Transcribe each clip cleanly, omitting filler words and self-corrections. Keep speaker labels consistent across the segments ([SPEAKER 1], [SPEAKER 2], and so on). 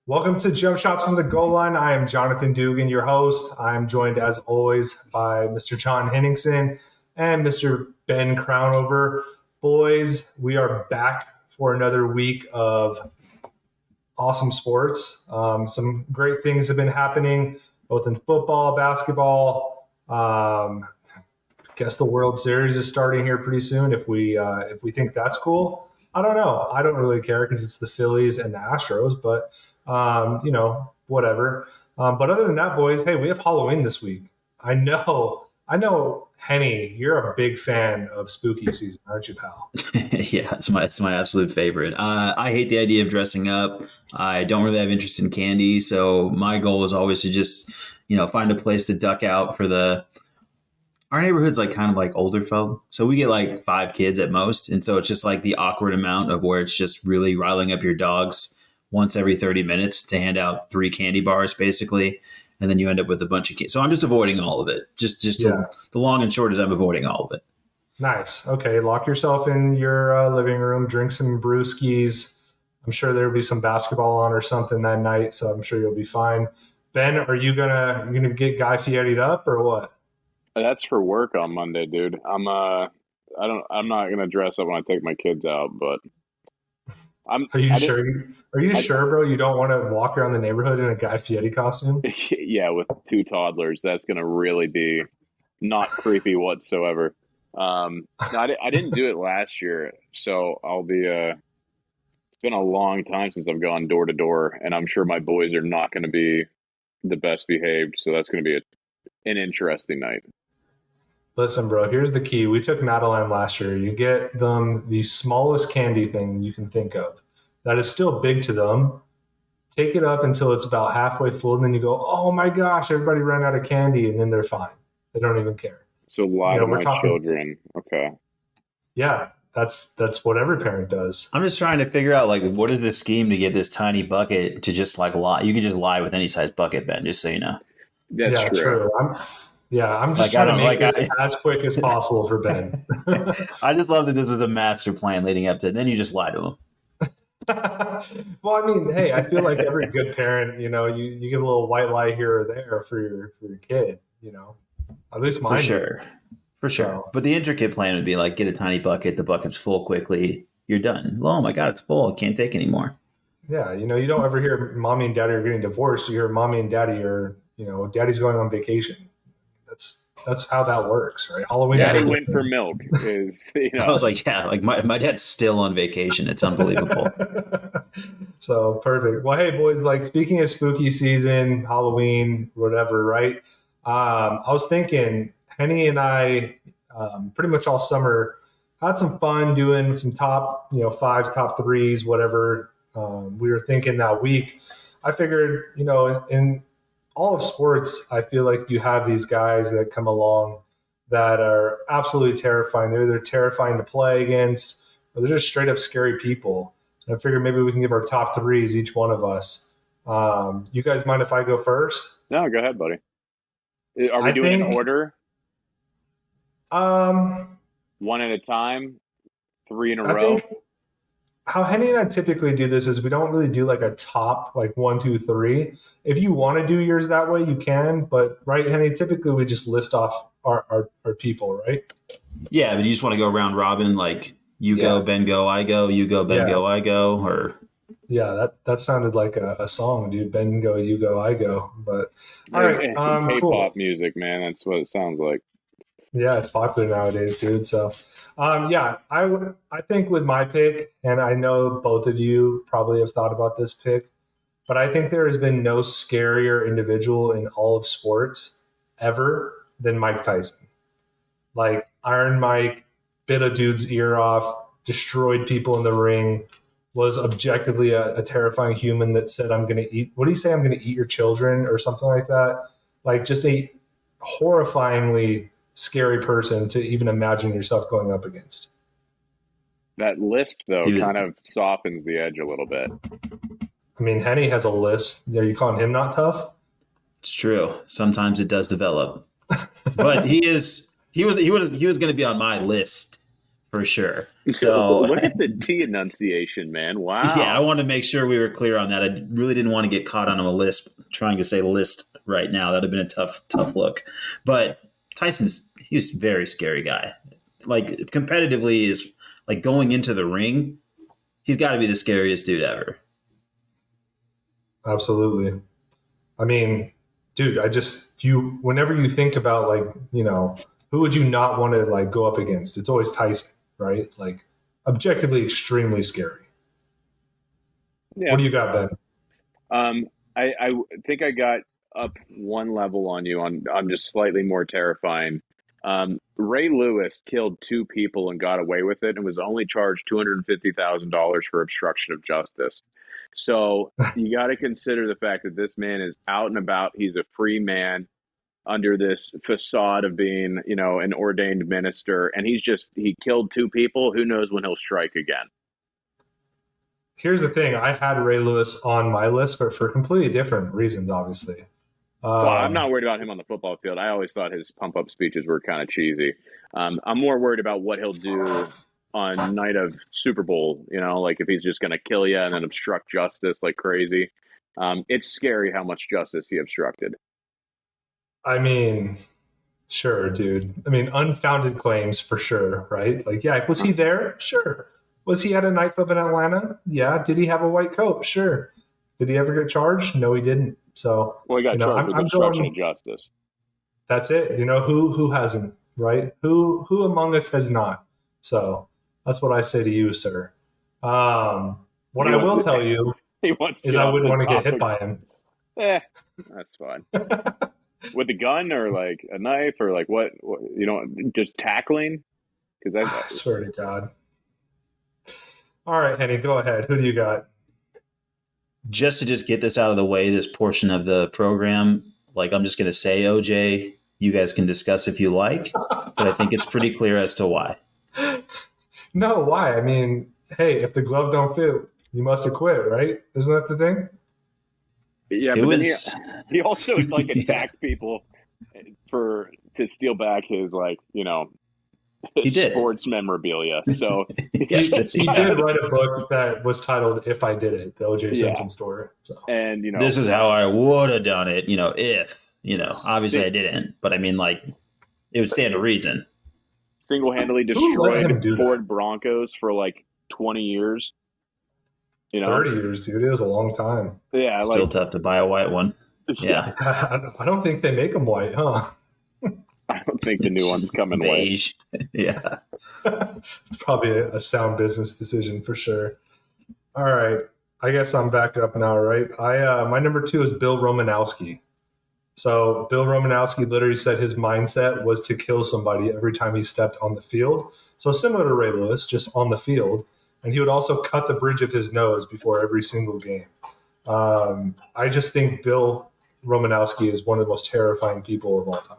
[SPEAKER 1] Welcome to Jump Shots from the Goal Line. I am Jonathan Dugan, your host. I am joined, as always, by Mr. John Henningsen and Mr. Ben Crownover. Boys, we are back for another week of awesome sports. Some great things have been happening, both in football, basketball. Guess the World Series is starting here pretty soon. If we think that's cool, I don't know. I don't really care because it's the Phillies and the Astros, but whatever. But other than that, boys, hey, we have Halloween this week. I know, Henny, you're a big fan of spooky season, aren't you, pal?
[SPEAKER 2] Yeah, it's my absolute favorite. I hate the idea of dressing up. I don't really have interest in candy, so my goal is always to just, find a place to duck out for the. Our neighborhood's like kind of like older folk, so we get like 5 kids at most, and so it's just like the awkward amount of where it's just really riling up your dogs once every 30 minutes to hand out 3 candy bars, basically, and then you end up with a bunch of kids. So I'm just avoiding all of it.
[SPEAKER 1] Yeah.
[SPEAKER 2] The long and short is I'm avoiding all of it.
[SPEAKER 1] Nice. Okay, lock yourself in your living room, drink some brewskis. I'm sure there'll be some basketball on or something that night, so I'm sure you'll be fine. Ben, are you gonna get Guy Fieri'd up or what?
[SPEAKER 3] That's for work on Monday, dude. I'm not gonna dress up when I take my kids out, but
[SPEAKER 1] Are you
[SPEAKER 3] I
[SPEAKER 1] sure? Are you
[SPEAKER 3] I,
[SPEAKER 1] sure, bro? You don't want to walk around the neighborhood in a Guy Fieri costume?
[SPEAKER 3] yeah, with 2 toddlers, that's gonna really be not creepy whatsoever. No, I didn't do it last year, so I'll be. It's been a long time since I've gone door to door, and I'm sure my boys are not going to be the best behaved, so that's going to be an interesting night.
[SPEAKER 1] Listen, bro, here's the key. We took Madeline last year. You get them the smallest candy thing you can think of. That is still big to them. Take it up until it's about halfway full, and then you go, "Oh my gosh, everybody ran out of candy," and then they're fine. They don't even care.
[SPEAKER 3] So a lot of
[SPEAKER 1] We're
[SPEAKER 3] my
[SPEAKER 1] talking.
[SPEAKER 3] children. Okay.
[SPEAKER 1] Yeah, that's what every parent does.
[SPEAKER 2] I'm just trying to figure out like what is the scheme to get this tiny bucket to just like lie. You can just lie with any size bucket, Ben. Just so you know.
[SPEAKER 3] That's
[SPEAKER 1] Yeah,
[SPEAKER 3] true.
[SPEAKER 1] true. I'm just
[SPEAKER 2] Like I
[SPEAKER 1] trying to
[SPEAKER 2] don't
[SPEAKER 1] make
[SPEAKER 2] like
[SPEAKER 1] this as quick as possible for Ben.
[SPEAKER 2] I just love that this was a master plan leading up to it. Then you just lie to him.
[SPEAKER 1] Well, I mean, hey, I feel like every good parent, you get a little white lie here or there for your kid, at least
[SPEAKER 2] For
[SPEAKER 1] mine did.
[SPEAKER 2] sure. For sure.
[SPEAKER 1] So
[SPEAKER 2] But the intricate plan would be like get a tiny bucket, the bucket's full quickly, you're done. Oh my god, it's full. I can't take anymore.
[SPEAKER 1] yeah, you don't ever hear mommy and daddy are getting divorced. You hear mommy and daddy are, daddy's going on vacation. That's how that works, right? Halloween's
[SPEAKER 2] Yeah.
[SPEAKER 3] Daddy
[SPEAKER 1] no
[SPEAKER 3] went for
[SPEAKER 1] different.
[SPEAKER 3] milk is,
[SPEAKER 2] I was like, yeah, like my dad's still on vacation. It's unbelievable.
[SPEAKER 1] So perfect. Well, hey boys, like speaking of spooky season, Halloween, whatever, right? I was thinking, Henny and I, pretty much all summer had some fun doing some top, fives, top threes, whatever. We were thinking that week. I figured, in all of sports, I feel like you have these guys that come along that are absolutely terrifying. They're terrifying to play against, or they're just straight up scary people. And I figured maybe we can give our top threes, each one of us. You guys mind if I go first?
[SPEAKER 3] no, go ahead, buddy. Are we
[SPEAKER 1] I
[SPEAKER 3] doing an
[SPEAKER 1] think
[SPEAKER 3] order?
[SPEAKER 1] um,
[SPEAKER 3] One at a time? Three in a
[SPEAKER 1] I
[SPEAKER 3] row?
[SPEAKER 1] think how Henny and I typically do this is we don't really do like a top like one, two, three. If you want to do yours that way, you can. But right, Henny, typically we just list off our people, right?
[SPEAKER 2] Yeah, but you just want to go round robin, like you go,
[SPEAKER 1] Yeah,
[SPEAKER 2] Ben go, I go, you go, Ben
[SPEAKER 1] yeah,
[SPEAKER 2] go, I go, or
[SPEAKER 1] yeah. That sounded like a song, dude. Ben go, you go, I go. But all right,
[SPEAKER 3] K-pop
[SPEAKER 1] cool.
[SPEAKER 3] music, man. That's what it sounds like.
[SPEAKER 1] Yeah, it's popular nowadays, dude. So, yeah, I think with my pick, and I know both of you probably have thought about this pick, but I think there has been no scarier individual in all of sports ever than Mike Tyson. Like Iron Mike bit a dude's ear off, destroyed people in the ring, was objectively a terrifying human that said, "I'm going to eat." What do you say? "I'm going to eat your children" or something like that. Like just a horrifyingly scary person to even imagine yourself going up against.
[SPEAKER 3] That lisp, though,
[SPEAKER 2] he
[SPEAKER 3] kind
[SPEAKER 2] was.
[SPEAKER 3] of softens the edge a little bit.
[SPEAKER 1] I mean, Henny has a list. Are you calling him not tough?
[SPEAKER 2] It's true. Sometimes it does develop, but he was going to be on my list for sure. So
[SPEAKER 3] look at the T enunciation, man. Wow.
[SPEAKER 2] yeah, I wanted to make sure we were clear on that. I really didn't want to get caught on a list trying to say list right now. That'd have been a tough look. But he was a very scary guy. Like competitively is like going into the ring, he's got to be the scariest dude ever.
[SPEAKER 1] Absolutely. I mean, dude, whenever you think about like, who would you not want to like go up against? It's always Tyson, right? Like objectively extremely scary.
[SPEAKER 3] Yeah.
[SPEAKER 1] What do you got, Ben?
[SPEAKER 3] I think I got up one level on you on just slightly more terrifying. Ray Lewis killed 2 people and got away with it and was only charged $250,000 for obstruction of justice. So you got to consider the fact that this man is out and about. He's a free man under this facade of being, an ordained minister. And he killed 2 people. Who knows when he'll strike again?
[SPEAKER 1] Here's the thing. I had Ray Lewis on my list, but for completely different reasons, obviously.
[SPEAKER 3] Well, I'm not worried about him on the football field. I always thought his pump-up speeches were kind of cheesy. I'm more worried about what he'll do on night of Super Bowl, like if he's just going to kill you and then obstruct justice like crazy. It's scary how much justice he obstructed.
[SPEAKER 1] I mean, sure, dude. I mean, unfounded claims for sure, right? Like, yeah, was he there? Sure. Was he at a nightclub in Atlanta? Yeah. Did he have a white coat? Sure. Did he ever get charged? No, he didn't. So,
[SPEAKER 3] well, he got charged with obstruction of justice.
[SPEAKER 1] That's it. Who hasn't, right? Who among us has not? So that's what I say to you, sir. What I will tell you is I wouldn't want to get hit by him.
[SPEAKER 3] That's fine. With a gun or like a knife or like what just tackling? Because
[SPEAKER 1] I swear to God. All right, Henny, go ahead. Who do you got?
[SPEAKER 2] Just to get this out of the way, this portion of the program, like I'm just going to say, OJ, you guys can discuss if you like, but I think it's pretty clear as to why.
[SPEAKER 1] No, why? I mean, hey, if the glove don't fit, you must have quit, right? Isn't that the thing?
[SPEAKER 3] Yeah, but then he also like attacked people to steal back his sports memorabilia. So
[SPEAKER 1] he did write a book that was titled "If I Did It," the O.J. Simpson story. So.
[SPEAKER 3] And
[SPEAKER 2] this is how I would have done it. If obviously I didn't, but I mean, like, it would stand to reason.
[SPEAKER 3] Single-handedly destroyed Ford Broncos for like 20 years.
[SPEAKER 1] 30 years, dude. It was a long time.
[SPEAKER 3] Yeah,
[SPEAKER 2] still tough to buy a white one. Yeah,
[SPEAKER 1] I don't think they make them white, huh?
[SPEAKER 3] I don't think the new one's coming
[SPEAKER 2] beige. Yeah.
[SPEAKER 1] It's probably a sound business decision for sure. All right. I guess I'm back up now, right? My number 2 is Bill Romanowski. So Bill Romanowski literally said his mindset was to kill somebody every time he stepped on the field. So similar to Ray Lewis, just on the field. And he would also cut the bridge of his nose before every single game. I just think Bill Romanowski is one of the most terrifying people of all time.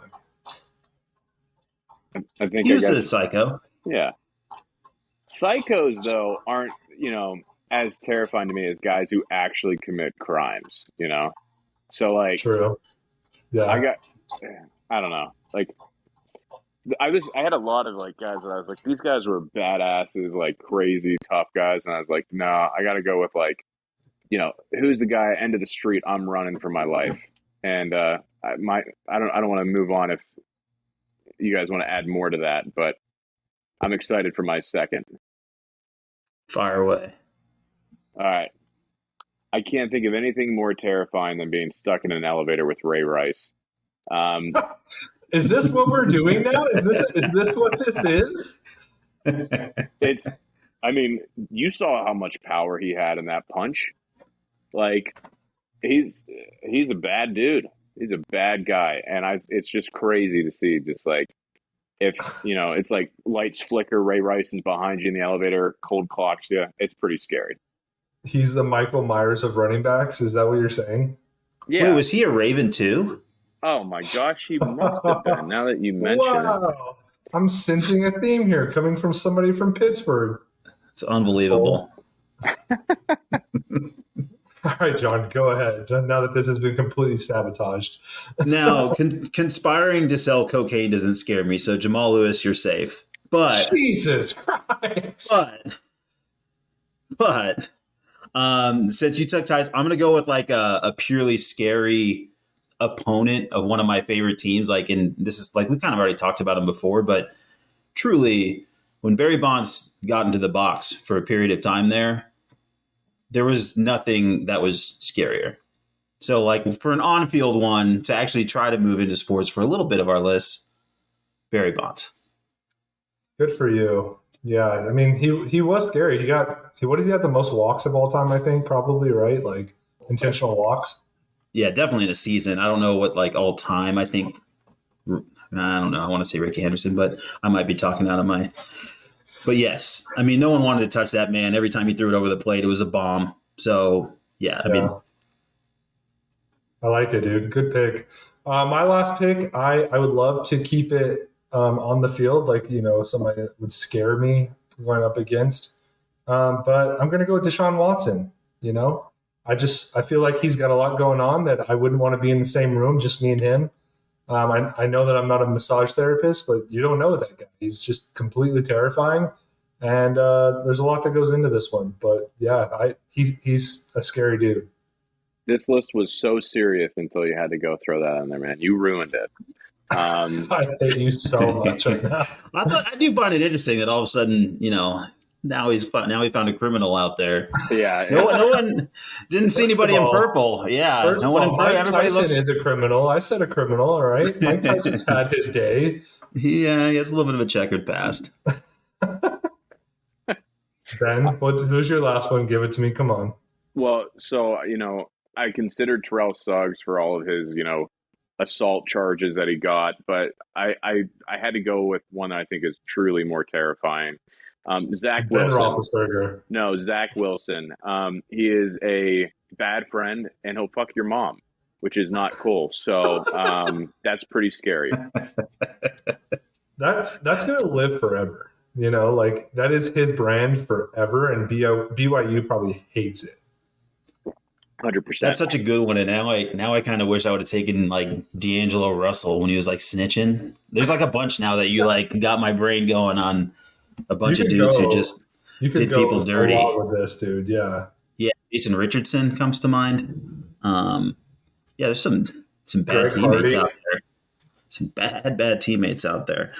[SPEAKER 3] I think
[SPEAKER 2] he was a psycho.
[SPEAKER 3] Yeah. Psychos, though, aren't, as terrifying to me as guys who actually commit crimes, So, like,
[SPEAKER 1] true. Yeah.
[SPEAKER 3] I don't know. Like, I had a lot of like guys that I was like, these guys were badasses, like crazy tough guys. And I was like, no, I got to go with like, who's the guy end of the street I'm running for my life. And I don't want to move on if you guys want to add more to that, but I'm excited for my second.
[SPEAKER 2] Fire away.
[SPEAKER 3] All right. I can't think of anything more terrifying than being stuck in an elevator with Ray Rice.
[SPEAKER 1] Is this what we're doing now? Is this what this is?
[SPEAKER 3] You saw how much power he had in that punch. Like, he's a bad dude. He's a bad guy. And it's just crazy to see, just like, if, it's like lights flicker, Ray Rice is behind you in the elevator, cold clocks you. It's pretty scary.
[SPEAKER 1] He's the Michael Myers of running backs. Is that what you're saying?
[SPEAKER 2] Yeah. Wait, was he a Raven too?
[SPEAKER 3] Oh my gosh, he must have been. Now that you mention it,
[SPEAKER 1] I'm sensing a theme here coming from somebody from Pittsburgh.
[SPEAKER 2] It's unbelievable.
[SPEAKER 1] All right, John, go ahead. Now that this has been completely sabotaged.
[SPEAKER 2] Now, conspiring to sell cocaine doesn't scare me. So Jamal Lewis, you're safe. But
[SPEAKER 1] Jesus Christ.
[SPEAKER 2] But since you took ties, I'm gonna go with like a purely scary opponent of one of my favorite teams. Like, and this is like we kind of already talked about him before, but truly, when Barry Bonds got into the box for a period of time there was nothing that was scarier. So, like for an on-field one to actually try to move into sports for a little bit of our list, Barry Bonds.
[SPEAKER 1] Good for you. Yeah, I mean, he was scary. What did he have the most walks of all time? I think probably right, like intentional walks.
[SPEAKER 2] Yeah, definitely in a season. I don't know what like all time. I think I don't know. I want to say Ricky Henderson, but I might be talking out of my. But yes, I mean, no one wanted to touch that man. Every time he threw it over the plate, it was a bomb. So yeah, I mean,
[SPEAKER 1] I like it, dude. Good pick. My last pick, I would love to keep it on the field, like somebody that would scare me going up against. But I'm going to go with Deshaun Watson. I feel like he's got a lot going on that I wouldn't want to be in the same room, just me and him. I know that I'm not a massage therapist, but you don't know that guy. He's just completely terrifying. And there's a lot that goes into this one. But yeah, he's a scary dude.
[SPEAKER 3] This list was so serious until you had to go throw that on there, man. You ruined it.
[SPEAKER 1] I hate you so much right now.
[SPEAKER 2] I do find it interesting that all of a sudden, now he found a criminal out there.
[SPEAKER 3] Yeah.
[SPEAKER 2] No one didn't see anybody in purple. Yeah. No one in purple. Everybody
[SPEAKER 1] Tyson is a criminal. I said a criminal, all right. Mike Tyson's had his day.
[SPEAKER 2] He has a little bit of a checkered past.
[SPEAKER 1] Ben, who's your last one? Give it to me. Come on.
[SPEAKER 3] Well, so, I considered Terrell Suggs for all of his, assault charges that he got, but I had to go with one that I think is truly more terrifying. Zach Wilson.
[SPEAKER 1] Roethlisberger.
[SPEAKER 3] No, Zach Wilson. He is a bad friend, and he'll fuck your mom, which is not cool. So that's pretty scary.
[SPEAKER 1] That's gonna live forever. Like that is his brand forever, and BYU probably hates it.
[SPEAKER 3] 100%.
[SPEAKER 2] That's such a good one, and now I kind of wish I would have taken like D'Angelo Russell when he was like snitching. There's like a bunch now that you like got my brain going on. A bunch of dudes who just did people dirty.
[SPEAKER 1] With this dude, yeah.
[SPEAKER 2] Jason Richardson comes to mind. There's some bad
[SPEAKER 1] Greg
[SPEAKER 2] teammates
[SPEAKER 1] Hardy.
[SPEAKER 2] out there. Some bad teammates out there.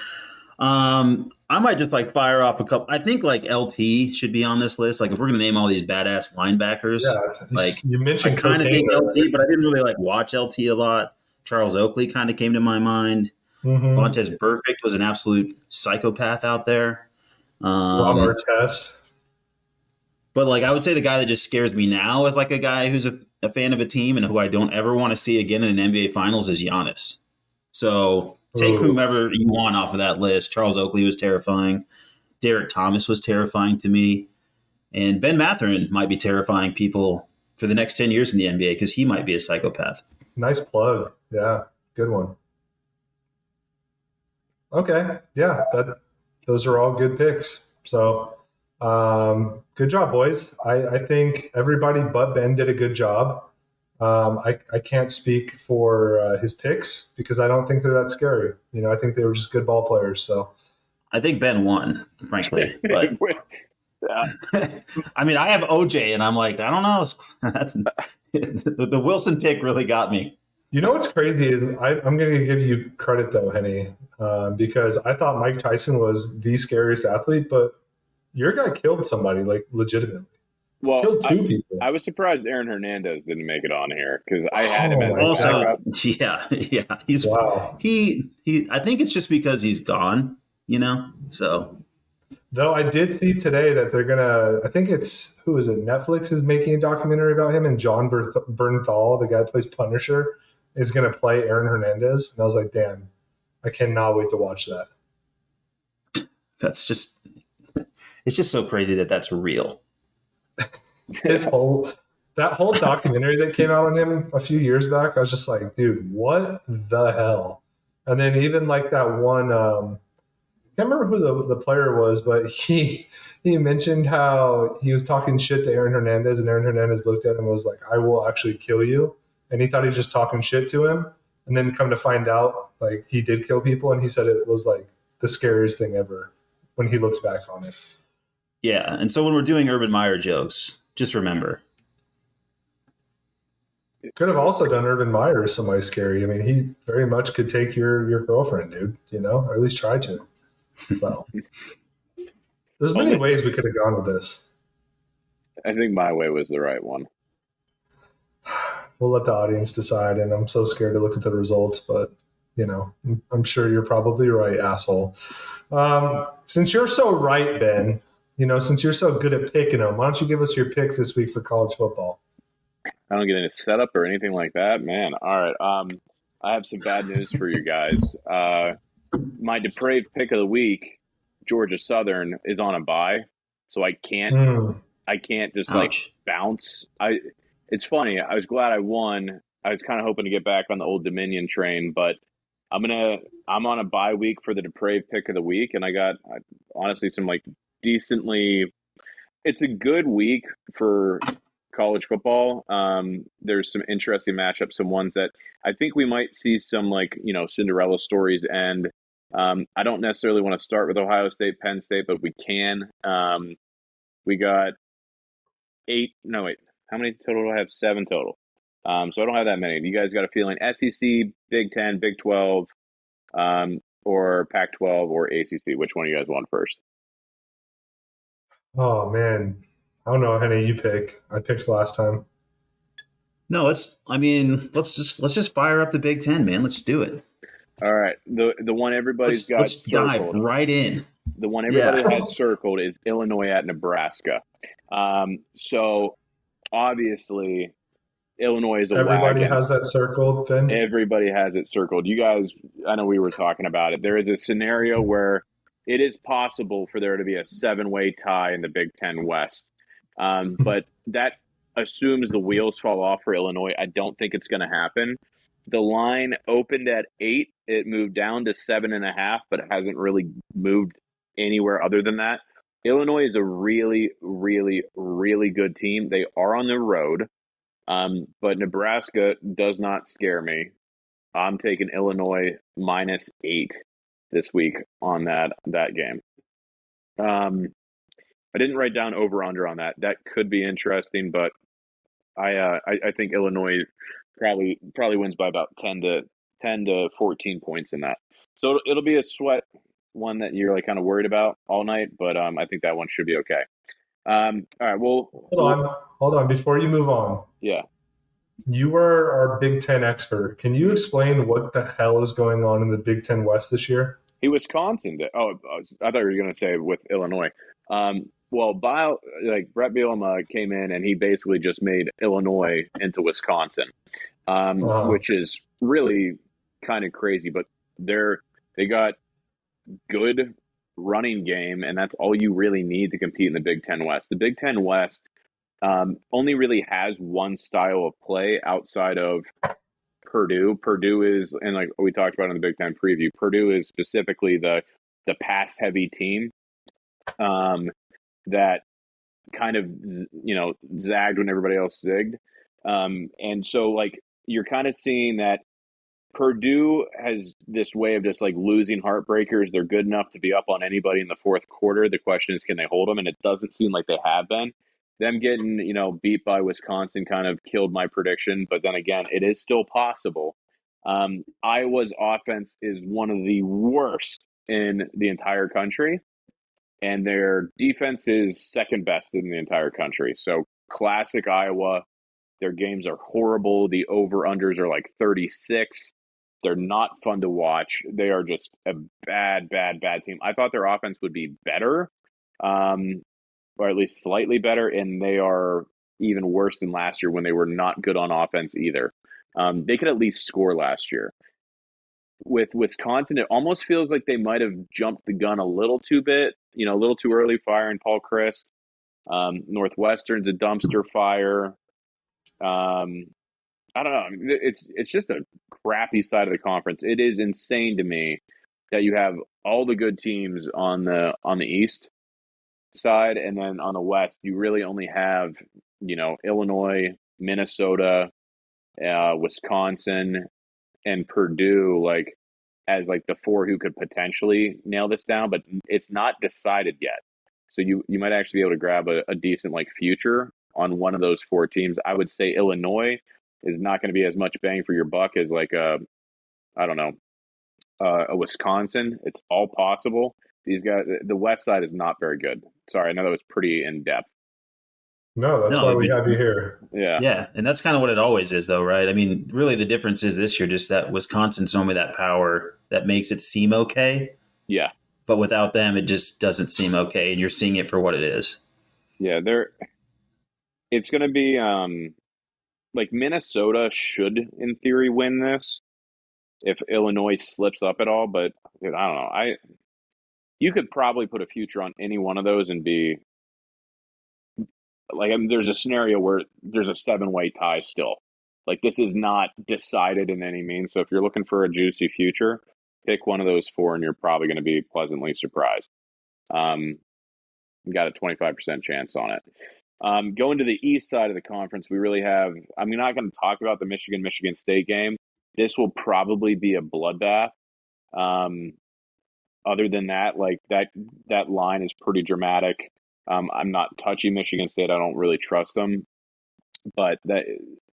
[SPEAKER 2] I might just like fire off a couple. I think like LT should be on this list. Like if we're gonna name all these badass linebackers, like
[SPEAKER 1] you mentioned,
[SPEAKER 2] I kind of think LT, but I didn't really like watch LT a lot. Charles Oakley kind of came to my mind.
[SPEAKER 1] Mm-hmm.
[SPEAKER 2] Vontaze Burfict was an absolute psychopath out there.
[SPEAKER 1] Rob Artest.
[SPEAKER 2] But like I would say the guy that just scares me now is like a guy who's a fan of a team and who I don't ever want to see again in an NBA Finals is Giannis. So take whomever you want off of that list. Charles Oakley was terrifying. Derek Thomas was terrifying to me. And Ben Mathurin might be terrifying people for the next 10 years in the NBA because he might be a psychopath.
[SPEAKER 1] Nice plug. Yeah, good one. Okay. Yeah, those are all good picks. So good job, boys. I think everybody but Ben did a good job. I can't speak for his picks because I don't think they're that scary. I think they were just good ball players. So
[SPEAKER 2] I think Ben won, frankly. But I mean, I have OJ, and I'm like, I don't know. The Wilson pick really got me.
[SPEAKER 1] What's crazy is I'm going to give you credit, though, Henny, because I thought Mike Tyson was the scariest athlete, but your guy killed somebody, like, legitimately.
[SPEAKER 3] Well,
[SPEAKER 1] killed two people.
[SPEAKER 3] I was surprised Aaron Hernandez didn't make it on here because I had him as
[SPEAKER 2] also,
[SPEAKER 3] backup.
[SPEAKER 2] Yeah. He's
[SPEAKER 1] wow.
[SPEAKER 2] He. I think it's just because he's gone, So,
[SPEAKER 1] though I did see today that they're gonna. I think it's who is it? Netflix is making a documentary about him, and John Bernthal, the guy that plays Punisher, is gonna play Aaron Hernandez. And I was like, damn, I cannot wait to watch that.
[SPEAKER 2] It's just so crazy that that's real.
[SPEAKER 1] That whole documentary that came out on him a few years back, I was just like, dude, what the hell? And then even like that one, I can't remember who the player was, but he mentioned how he was talking shit to Aaron Hernandez, and Aaron Hernandez looked at him and was like, I will actually kill you. And he thought he was just talking shit to him. And then come to find out, like, he did kill people, and he said it was like the scariest thing ever. when he looks back on it.
[SPEAKER 2] Yeah, and so when we're doing Urban Meyer jokes, just remember.
[SPEAKER 1] Could have also done Urban Meyer as somebody scary. I mean, he very much could take your girlfriend, dude, or at least try to. So there's many ways we could have gone with this.
[SPEAKER 3] I think my way was the right one.
[SPEAKER 1] We'll let the audience decide, and I'm so scared to look at the results, but I'm sure you're probably right, asshole. Since you're so right, Ben, since you're so good at picking them, why don't you give us your picks this week for college football?
[SPEAKER 3] I don't get any setup or anything like that, man. All right. I have some bad news for you guys. My depraved pick of the week, Georgia Southern, is on a bye, so I can't just bounce. It's funny. I was glad I won. I was kind of hoping to get back on the Old Dominion train, but I'm on a bye week for the depraved pick of the week, and I got honestly some decently. It's a good week for college football. There's some interesting matchups, some ones that I think we might see some Cinderella stories, and I don't necessarily want to start with Ohio State, Penn State, but we can. We got 8. No, wait. How many total do I have? 7 total. So I don't have that many. You guys got a feeling? SEC, Big 10, Big 12, or Pac-12 or ACC? Which one do you guys want first?
[SPEAKER 1] Oh man, I don't know. Henny, you pick. I picked last time.
[SPEAKER 2] No, let's just fire up the Big 10, man. Let's do it.
[SPEAKER 3] All right. The one everybody's got
[SPEAKER 2] let's
[SPEAKER 3] circled.
[SPEAKER 2] Dive right in.
[SPEAKER 3] The one everybody has circled is Illinois at Nebraska. So obviously Illinois is a
[SPEAKER 1] Everybody
[SPEAKER 3] wagon.
[SPEAKER 1] has that circled, Ben?
[SPEAKER 3] Everybody has it circled. You guys, I know we were talking about it. There is a scenario where it is possible for there to be a 7-way tie in the Big Ten West. But that assumes the wheels fall off for Illinois. I don't think it's going to happen. The line opened at 8. It moved down to 7.5, but it hasn't really moved anywhere other than that. Illinois is a really, really, really good team. They are on the road, but Nebraska does not scare me. I'm taking Illinois -8 this week on that game. I didn't write down over/under on that. That could be interesting, but I think Illinois probably wins by about 10 to 14 points in that. So it'll be a sweat one that you're kind of worried about all night, but I think that one should be okay. All right. Well,
[SPEAKER 1] hold on. Before you move on,
[SPEAKER 3] yeah,
[SPEAKER 1] you are our Big Ten expert. Can you explain what the hell is going on in the Big Ten West this year?
[SPEAKER 3] Wisconsin did. Oh, I thought you were going to say with Illinois. Well, Brett Bielema came in and he basically just made Illinois into Wisconsin, which is really kind of crazy. But they got good running game, and that's all you really need to compete in the Big Ten West. The Big Ten West only really has one style of play outside of Purdue. Purdue is, and like we talked about in the Big Ten preview, Purdue is specifically the pass-heavy team that kind of zagged when everybody else zigged, and so you're kind of seeing that Purdue has this way of just losing heartbreakers. They're good enough to be up on anybody in the fourth quarter. The question is, can they hold them? And it doesn't seem like they have been. Them getting beat by Wisconsin kind of killed my prediction, but then again, it is still possible. Iowa's offense is one of the worst in the entire country, and their defense is second best in the entire country. So classic Iowa. Their games are horrible. The over-unders are 36. They're not fun to watch. They are just a bad, bad, bad team. I thought their offense would be better, or at least slightly better, and they are even worse than last year when they were not good on offense either. They could at least score last year. With Wisconsin, it almost feels like they might have jumped the gun a little too bit, a little too early firing Paul Chryst. Northwestern's a dumpster fire. I don't know. It's just a crappy side of the conference. It is insane to me that you have all the good teams on the East side, and then on the West, you really only have Illinois, Minnesota, Wisconsin, and Purdue as like the four who could potentially nail this down, but it's not decided yet. So you might actually be able to grab a decent like future on one of those four teams. I would say Illinois is not going to be as much bang for your buck as like I don't know, a Wisconsin. It's all possible. These guys, the West Side is not very good. Sorry, I know that was pretty in depth.
[SPEAKER 1] No, that's
[SPEAKER 2] No,
[SPEAKER 1] why we have you here.
[SPEAKER 3] Yeah,
[SPEAKER 2] yeah, and that's kind of what it always is, though, right? I mean, really, the difference is this year just that Wisconsin's normally that power that makes it seem okay,
[SPEAKER 3] yeah,
[SPEAKER 2] but without them, it just doesn't seem okay, and you're seeing it for what it is.
[SPEAKER 3] yeah. It's going to be like Minnesota should, in theory, win this if Illinois slips up at all. But dude, I don't know. You could probably put a future on any one of those and be like, I mean, there's a scenario where there's a 7-way tie still. Like this is not decided in any means. So if you're looking for a juicy future, pick one of those four, and you're probably going to be pleasantly surprised. You got a 25% chance on it. Going to the east side of the conference, we really have. I'm not going to talk about the Michigan State game. This will probably be a bloodbath. Other than that, like that line is pretty dramatic. I'm not touching Michigan State. I don't really trust them, but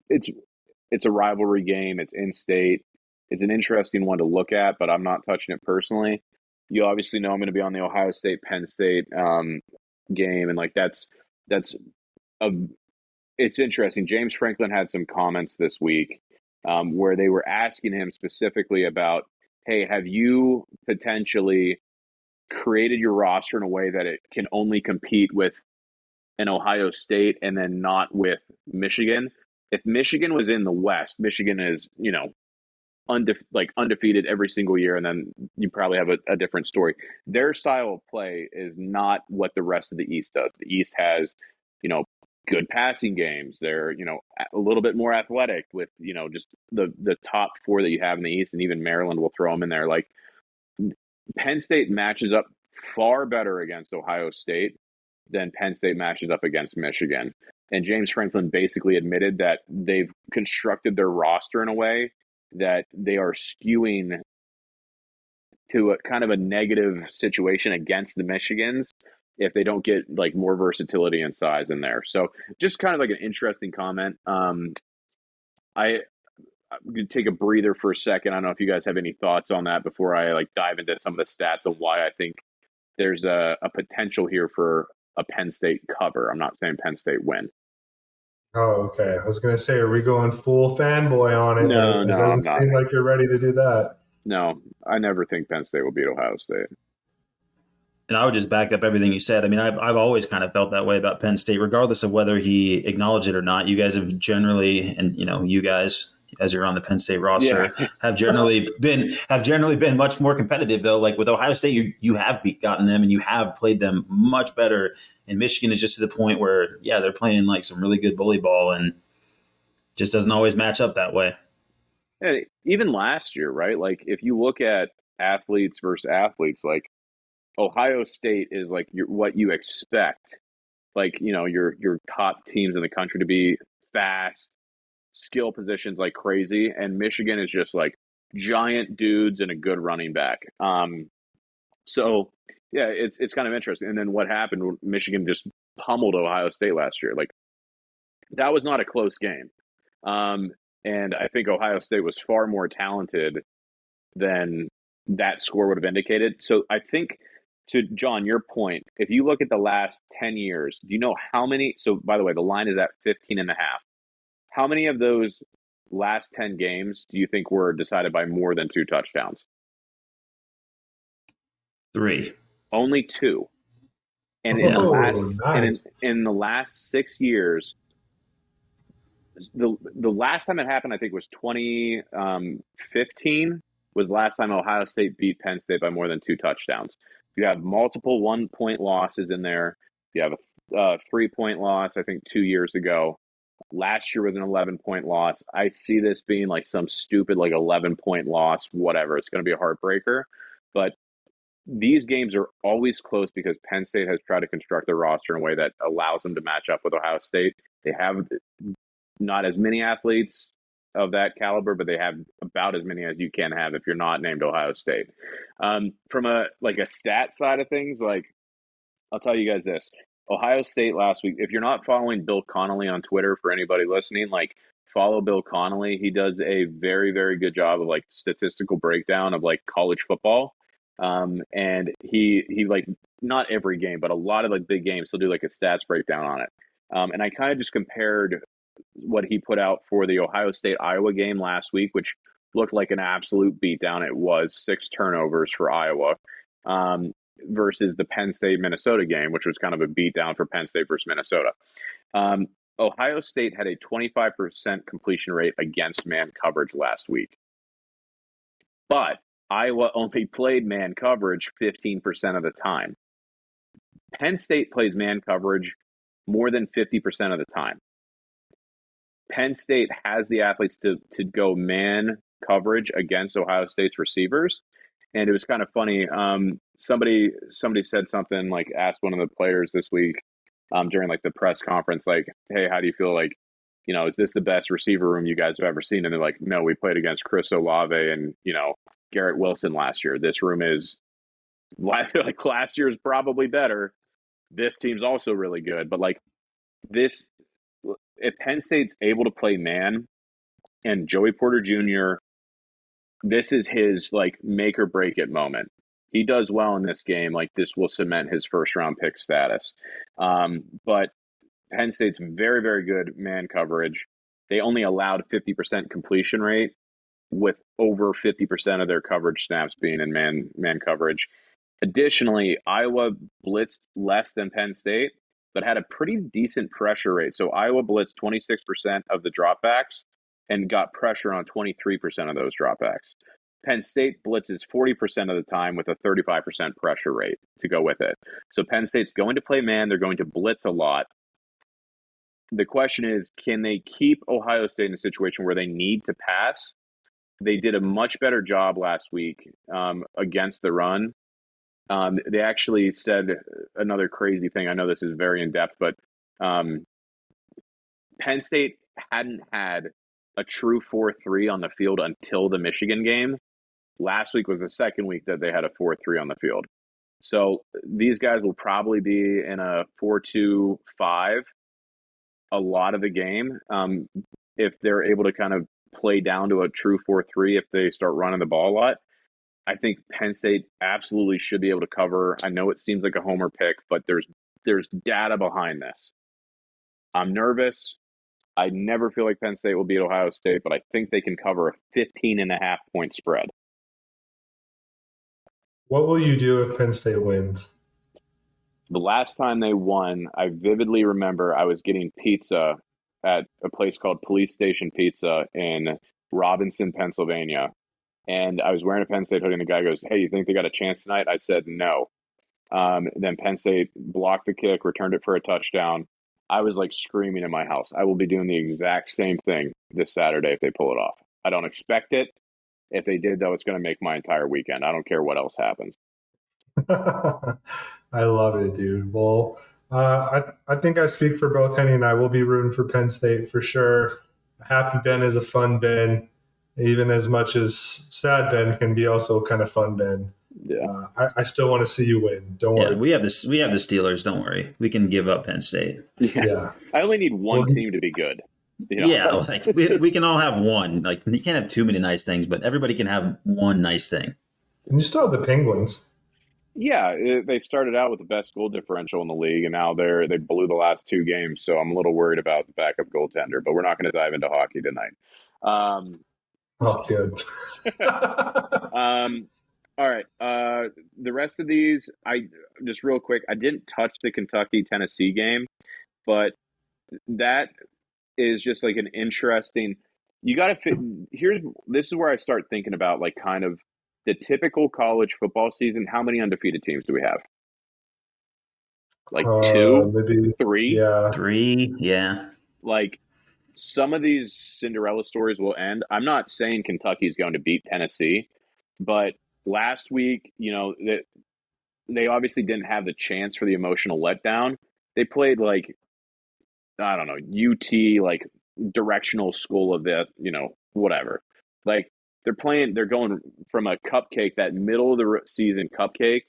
[SPEAKER 3] it's a rivalry game. It's in state. It's an interesting one to look at, but I'm not touching it personally. You obviously know I'm going to be on the Ohio State Penn State game, and like it's interesting. James Franklin had some comments this week where they were asking him specifically about, hey, have you potentially created your roster in a way that it can only compete with an Ohio State and then not with Michigan? If Michigan was in the West, Michigan is, undefeated every single year, and then you probably have a different story. Their style of play is not what the rest of the East does. The East has, good passing games. They're, a little bit more athletic with, just the top four that you have in the East, and even Maryland will throw them in there. Like Penn State matches up far better against Ohio State than Penn State matches up against Michigan. And James Franklin basically admitted that they've constructed their roster in a way that they are skewing to a kind of a negative situation against the Michigans if they don't get like more versatility and size in there. So just kind of like an interesting comment. I'm going to take a breather for a second. I don't know if you guys have any thoughts on that before I like dive into some of the stats of why I think there's a potential here for a Penn State cover. I'm not saying Penn State win.
[SPEAKER 1] Oh, okay. I was going to say, are we going full fanboy on it?
[SPEAKER 3] No,
[SPEAKER 1] But it
[SPEAKER 3] no,
[SPEAKER 1] doesn't
[SPEAKER 3] I'm not.
[SPEAKER 1] seem like you're ready to do that.
[SPEAKER 3] No, I never think Penn State will beat Ohio State.
[SPEAKER 2] And I would just back up everything you said. I mean, I've always kind of felt that way about Penn State, regardless of whether he acknowledged it or not. You guys have generally, and you guys, as you're on the Penn State roster, have generally been much more competitive. Though, like with Ohio State, you have gotten them, and you have played them much better. And Michigan is just to the point where, yeah, they're playing like some really good bully ball, and just doesn't always match up that way.
[SPEAKER 3] And even last year, right? Like if you look at athletes versus athletes, like Ohio State is like what you expect, like your top teams in the country to be fast, skill positions like crazy, and Michigan is just like giant dudes and a good running back. So yeah, it's kind of interesting. And then what happened? Michigan just pummeled Ohio State last year. Like that was not a close game. And I think Ohio State was far more talented than that score would have indicated. So I think, to John, your point, if you look at the last 10 years, do you know how many? So by the way, the line is at 15.5. How many of those last 10 games do you think were decided by more than 2 touchdowns?
[SPEAKER 2] 3.
[SPEAKER 3] Only 2. And
[SPEAKER 1] Nice.
[SPEAKER 3] in the last 6 years, the last time it happened, I think, was 2015 was the last time Ohio State beat Penn State by more than 2 touchdowns. You have multiple 1-point losses in there. You have a 3-point loss, I think, 2 years ago. Last year was an 11-point loss. I see this being like some stupid like 11-point loss, whatever. It's going to be a heartbreaker. But these games are always close because Penn State has tried to construct their roster in a way that allows them to match up with Ohio State. They have not as many athletes, of that caliber, but they have about as many as you can have if you're not named Ohio State. From a stat side of things, like I'll tell you guys this. Ohio State last week, if you're not following Bill Connolly on Twitter, for anybody listening, like follow Bill Connolly. He does a very, very good job of like statistical breakdown of like college football. And he like not every game, but a lot of like big games, he'll do like a stats breakdown on it. And I kind of just compared what he put out for the Ohio State Iowa game last week, which looked like an absolute beatdown. It was 6 turnovers for Iowa. Versus the Penn State Minnesota game, which was kind of a beatdown for Penn State versus Minnesota. Ohio State had a 25% completion rate against man coverage last week. But Iowa only played man coverage 15% of the time. Penn State plays man coverage more than 50% of the time. Penn State has the athletes to go man coverage against Ohio State's receivers. And it was kind of funny. Somebody said something, like asked one of the players this week during like the press conference, like, hey, how do you feel, like, you know, is this the best receiver room you guys have ever seen? And they're like, no, we played against Chris Olave and, you know, Garrett Wilson last year. This room is like last year is probably better. This team's also really good. But like this, if Penn State's able to play man and Joey Porter Jr., this is his like make or break it moment. He does well in this game, like this will cement his first round pick status. But Penn State's very, very good man coverage. They only allowed 50% completion rate, with over 50% of their coverage snaps being in man coverage. Additionally, Iowa blitzed less than Penn State, but had a pretty decent pressure rate. So Iowa blitzed 26% of the dropbacks and got pressure on 23% of those dropbacks. Penn State blitzes 40% of the time with a 35% pressure rate to go with it. So Penn State's going to play man. They're going to blitz a lot. The question is, can they keep Ohio State in a situation where they need to pass? They did a much better job last week against the run. They actually said another crazy thing. I know this is very in-depth, but Penn State hadn't had a true 4-3 on the field until the Michigan game. Last week was the second week that they had a 4-3 on the field. So these guys will probably be in a 4-2-5 a lot of the game. If they're able to kind of play down to a true 4-3, if they start running the ball a lot, I think Penn State absolutely should be able to cover. I know it seems like a homer pick, but there's data behind this. I'm nervous. I never feel like Penn State will beat Ohio State, but I think they can cover a 15.5-point spread.
[SPEAKER 1] What will you do if Penn State wins?
[SPEAKER 3] The last time they won, I vividly remember I was getting pizza at a place called Police Station Pizza in Robinson, Pennsylvania. And I was wearing a Penn State hoodie, and the guy goes, hey, you think they got a chance tonight? I said no. Then Penn State blocked the kick, returned it for a touchdown. I was like screaming in my house. I will be doing the exact same thing this Saturday if they pull it off. I don't expect it. If they did, though, it's going to make my entire weekend. I don't care what else happens.
[SPEAKER 1] I love it, dude. Well, I think I speak for both Henny and I. Will be rooting for Penn State for sure. A happy Ben is a fun Ben, even as much as sad Ben can be also kind of fun Ben.
[SPEAKER 3] Yeah,
[SPEAKER 1] I still want to see you win. Don't worry.
[SPEAKER 2] We have the Steelers. Don't worry. We can give up Penn State.
[SPEAKER 1] Yeah.
[SPEAKER 3] I only need one team to be good. You know?
[SPEAKER 2] Yeah, like we can all have one. Like you can't have too many nice things, but everybody can have one nice thing.
[SPEAKER 1] And you still have the Penguins.
[SPEAKER 3] Yeah, they started out with the best goal differential in the league, and now they blew the last 2 games. So I'm a little worried about the backup goaltender. But we're not going to dive into hockey tonight.
[SPEAKER 1] Oh, good.
[SPEAKER 3] All right. The rest of these, I just real quick, I didn't touch the Kentucky-Tennessee game, but that is just like an interesting. You got to fit. This is where I start thinking about like kind of the typical college football season. How many undefeated teams do we have? Like 2,
[SPEAKER 1] maybe
[SPEAKER 3] 3,
[SPEAKER 1] yeah,
[SPEAKER 2] 3, yeah.
[SPEAKER 3] Like some of these Cinderella stories will end. I'm not saying Kentucky's going to beat Tennessee, but last week, you know, that they obviously didn't have the chance for the emotional letdown. They played like, I don't know, UT like directional school of the, whatever. Like they're going from a cupcake, that middle of the season cupcake,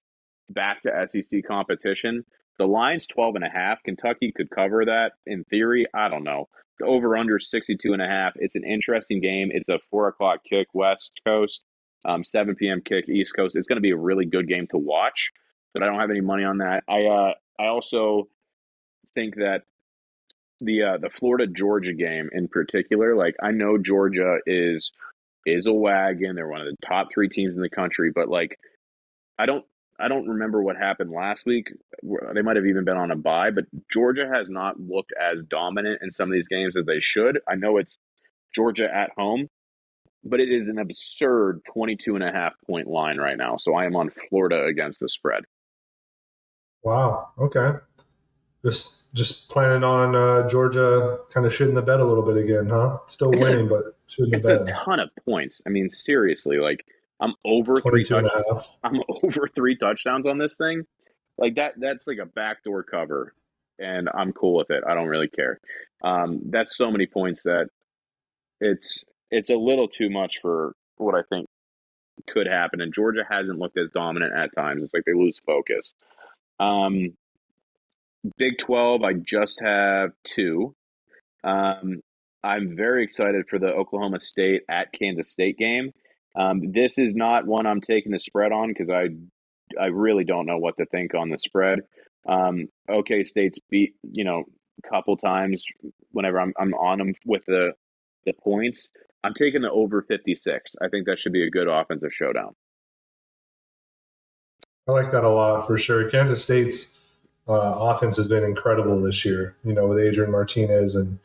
[SPEAKER 3] back to SEC competition. The line's 12.5. Kentucky could cover that in theory. I don't know. The over under 62.5. It's an interesting game. It's a 4:00 kick West Coast, 7 p.m. kick East Coast. It's going to be a really good game to watch, but I don't have any money on that. I also think that the Florida Georgia game in particular, like I know Georgia is a wagon. They're one of the top 3 teams in the country, but like I don't remember what happened last week. They might have even been on a bye, but Georgia has not looked as dominant in some of these games as they should. I know it's Georgia at home, but it is an absurd 22.5 point line right now. So I am on Florida against the spread.
[SPEAKER 1] Wow. Okay. Just planning on Georgia kind of shitting the bed a little bit again, huh? Still winning, but shitting the
[SPEAKER 3] It's
[SPEAKER 1] bed.
[SPEAKER 3] a ton of points. I mean, seriously, like I'm over
[SPEAKER 1] 22 and a half.
[SPEAKER 3] I'm over 3 touchdowns on this thing. Like that's like a backdoor cover, and I'm cool with it. I don't really care. That's so many points that it's a little too much for what I think could happen. And Georgia hasn't looked as dominant at times. It's like they lose focus. Big 12, I just have 2. I'm very excited for the Oklahoma State at Kansas State game. This is not one I'm taking the spread on because I really don't know what to think on the spread. OK State's beat, a couple times whenever I'm on them with the points. I'm taking the over 56. I think that should be a good offensive showdown.
[SPEAKER 1] I like that a lot for sure. Kansas State's offense has been incredible this year, with Adrian Martinez and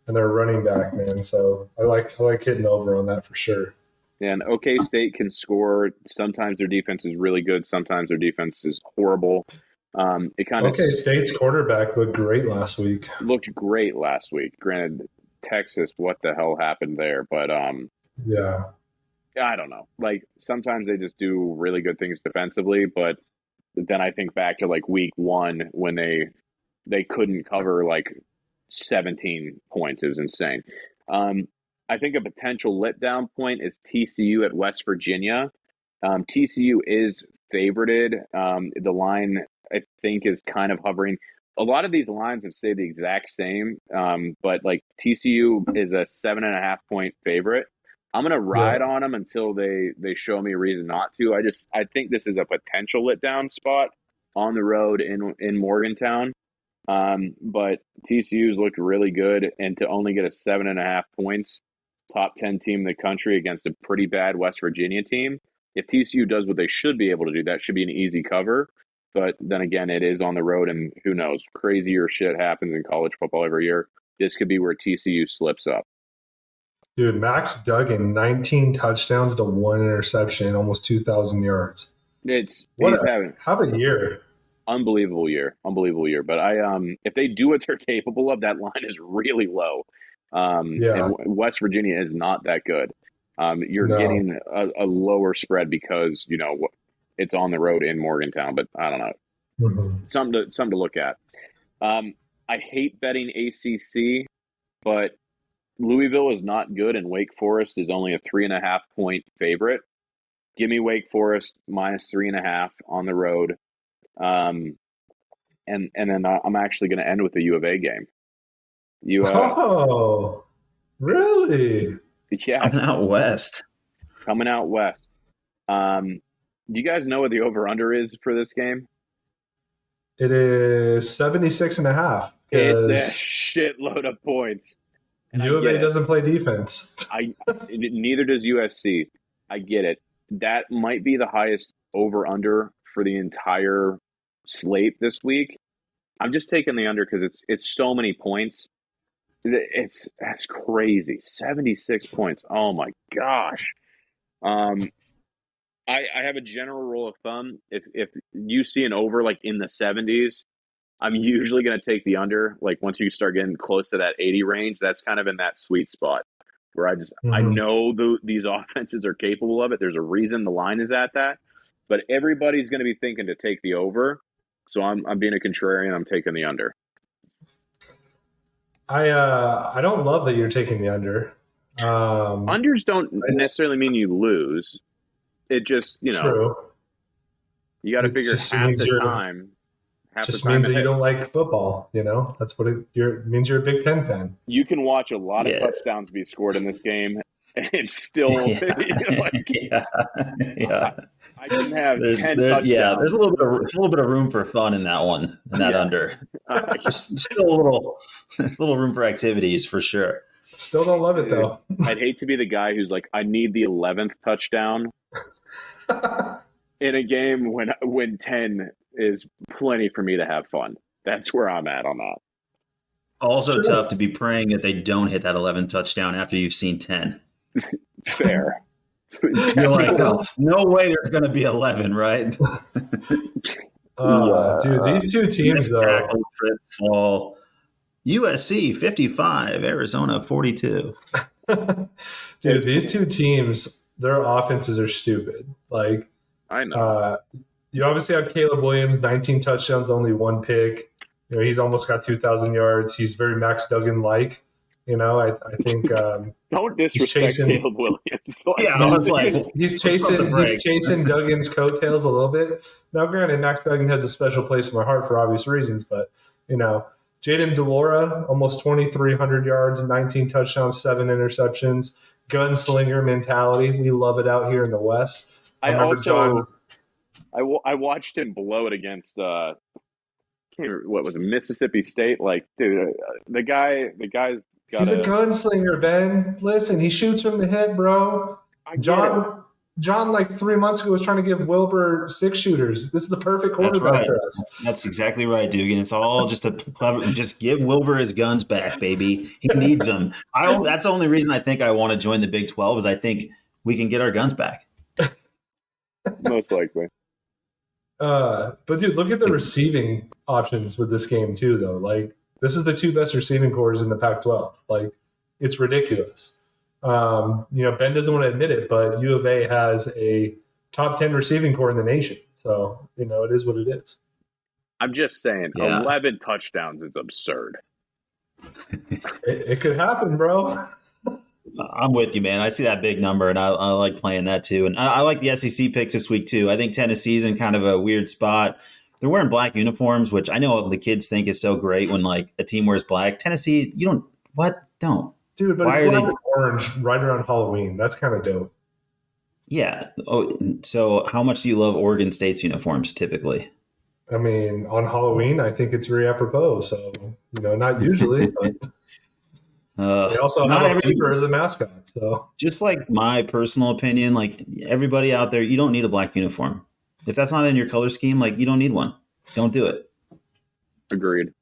[SPEAKER 1] their running back, man. So I like hitting over on that for sure.
[SPEAKER 3] And OK State can score. Sometimes their defense is really good. Sometimes their defense is horrible. It kind of
[SPEAKER 1] OK State's quarterback looked great last week.
[SPEAKER 3] Looked great last week. Granted, Texas, what the hell happened there? But
[SPEAKER 1] yeah,
[SPEAKER 3] I don't know. Like sometimes they just do really good things defensively, but then I think back to like week 1 when they couldn't cover like 17 points. It was insane. I think a potential letdown point is TCU at West Virginia. TCU is favorited. The line, I think, is kind of hovering. A lot of these lines have stayed the exact same, but like TCU is a 7.5 point favorite. I'm gonna ride on them until they show me a reason not to. I think this is a potential letdown spot on the road in Morgantown. But TCU's looked really good, and to only get a 7.5 points, top 10 team in the country against a pretty bad West Virginia team. If TCU does what they should be able to do, that should be an easy cover. But then again, it is on the road, and who knows? Crazier shit happens in college football every year. This could be where TCU slips up.
[SPEAKER 1] Dude, Max Duggan, 19 touchdowns to 1 interception, almost 2,000 yards.
[SPEAKER 3] He's
[SPEAKER 1] having a year.
[SPEAKER 3] Unbelievable year. But if they do what they're capable of, that line is really low. And West Virginia is not that good. You're getting a lower spread because it's on the road in Morgantown. But I don't know.
[SPEAKER 1] Mm-hmm.
[SPEAKER 3] Something to look at. I hate betting ACC, but Louisville is not good, and Wake Forest is only a 3.5 point favorite. Give me Wake Forest minus 3.5 on the road. And then I'm actually going to end with the U of A game.
[SPEAKER 1] Oh, really?
[SPEAKER 3] Yeah. Coming out west. Do you guys know what the over-under is for this game?
[SPEAKER 1] It is 76.5.
[SPEAKER 3] It's a shitload of points.
[SPEAKER 1] And U of A doesn't play defense.
[SPEAKER 3] Neither does USC. I get it. That might be the highest over-under for the entire slate this week. I'm just taking the under because it's so many points. That's crazy. 76 points. Oh my gosh. I have a general rule of thumb. If you see an over like in the 70s, I'm usually going to take the under. Like once you start getting close to that 80 range, that's kind of in that sweet spot where I know these offenses are capable of it. There's a reason the line is at that, but everybody's going to be thinking to take the over. So I'm being a contrarian. I'm taking the under.
[SPEAKER 1] I don't love that you're taking the under.
[SPEAKER 3] Unders don't necessarily mean you lose. It just,
[SPEAKER 1] True.
[SPEAKER 3] you got to
[SPEAKER 1] It
[SPEAKER 3] figure
[SPEAKER 1] just means
[SPEAKER 3] half the
[SPEAKER 1] just
[SPEAKER 3] time
[SPEAKER 1] means that you
[SPEAKER 3] ahead.
[SPEAKER 1] don't like football. That's what it means. You're a Big Ten fan.
[SPEAKER 3] You can watch a lot of
[SPEAKER 2] Yeah.
[SPEAKER 3] touchdowns be scored in this game, and it's still
[SPEAKER 2] Yeah.
[SPEAKER 3] I can have
[SPEAKER 2] There's
[SPEAKER 3] 10
[SPEAKER 2] there, yeah,
[SPEAKER 3] touchdowns.
[SPEAKER 2] there's a little bit of room for fun in that one, in that
[SPEAKER 3] Yeah.
[SPEAKER 2] under. There's still a little room for activities for sure.
[SPEAKER 1] Still don't love it though.
[SPEAKER 3] I'd hate to be the guy who's like, I need the 11th touchdown in a game when 10 is plenty for me to have fun. That's where I'm at on that.
[SPEAKER 2] Also
[SPEAKER 1] Sure.
[SPEAKER 2] tough to be praying that they don't hit that 11 touchdown after you've seen 10.
[SPEAKER 3] Fair.
[SPEAKER 2] You're like, oh, no way there's going to be 11, right?
[SPEAKER 1] Dude, these two teams though.
[SPEAKER 2] Tackle, trip, fall. USC 55, Arizona 42.
[SPEAKER 1] Dude, these two teams, their offenses are stupid. Like,
[SPEAKER 3] I know.
[SPEAKER 1] You obviously have Caleb Williams, 19 touchdowns, only one pick. He's almost got 2,000 yards. He's very Max Duggan-like. I think
[SPEAKER 3] don't disrespect Caleb Williams.
[SPEAKER 2] Yeah, I was like,
[SPEAKER 1] he's chasing Duggan's coattails a little bit. Now, granted, Max Duggan has a special place in my heart for obvious reasons, but Jaden Delora, almost 2,300 yards, 19 touchdowns, 7 interceptions, gunslinger mentality. We love it out here in the West.
[SPEAKER 3] I watched him blow it against what was it, Mississippi State? Like, dude, the guy's got.
[SPEAKER 1] He's a gunslinger, Ben. Listen, he shoots from the hip, bro. John, like 3 months ago, was trying to give Wilbur 6 shooters. This is the perfect quarterback for us.
[SPEAKER 2] That's exactly right, Dugan. It's all just a clever. Just give Wilbur his guns back, baby. He needs them. That's the only reason I think I want to join the Big 12 is I think we can get our guns back.
[SPEAKER 3] Most likely.
[SPEAKER 1] But dude, look at the receiving options with this game too, though. Like, this is the 2 best receiving corps in the Pac-12. Like, it's ridiculous. Ben doesn't want to admit it, but U of A has a top 10 receiving corps in the nation. So, it is what it is.
[SPEAKER 3] I'm just saying, 11 touchdowns is absurd.
[SPEAKER 1] It could happen, bro.
[SPEAKER 2] I'm with you, man. I see that big number, and I like playing that too. And I like the SEC picks this week too. I think Tennessee's in kind of a weird spot. They're wearing black uniforms, which I know the kids think is so great when like a team wears black. Tennessee, you don't. What? Don't.
[SPEAKER 1] Dude, but
[SPEAKER 2] why
[SPEAKER 1] it's
[SPEAKER 2] are they
[SPEAKER 1] orange right around Halloween? That's kind of dope.
[SPEAKER 2] Yeah. Oh, so how much do you love Oregon State's uniforms typically?
[SPEAKER 1] I mean, on Halloween, I think it's very apropos. So, not usually, but they also have a beaver as a mascot. So,
[SPEAKER 2] just like my personal opinion, like everybody out there, you don't need a black uniform. If that's not in your color scheme, like you don't need one. Don't do it.
[SPEAKER 3] Agreed.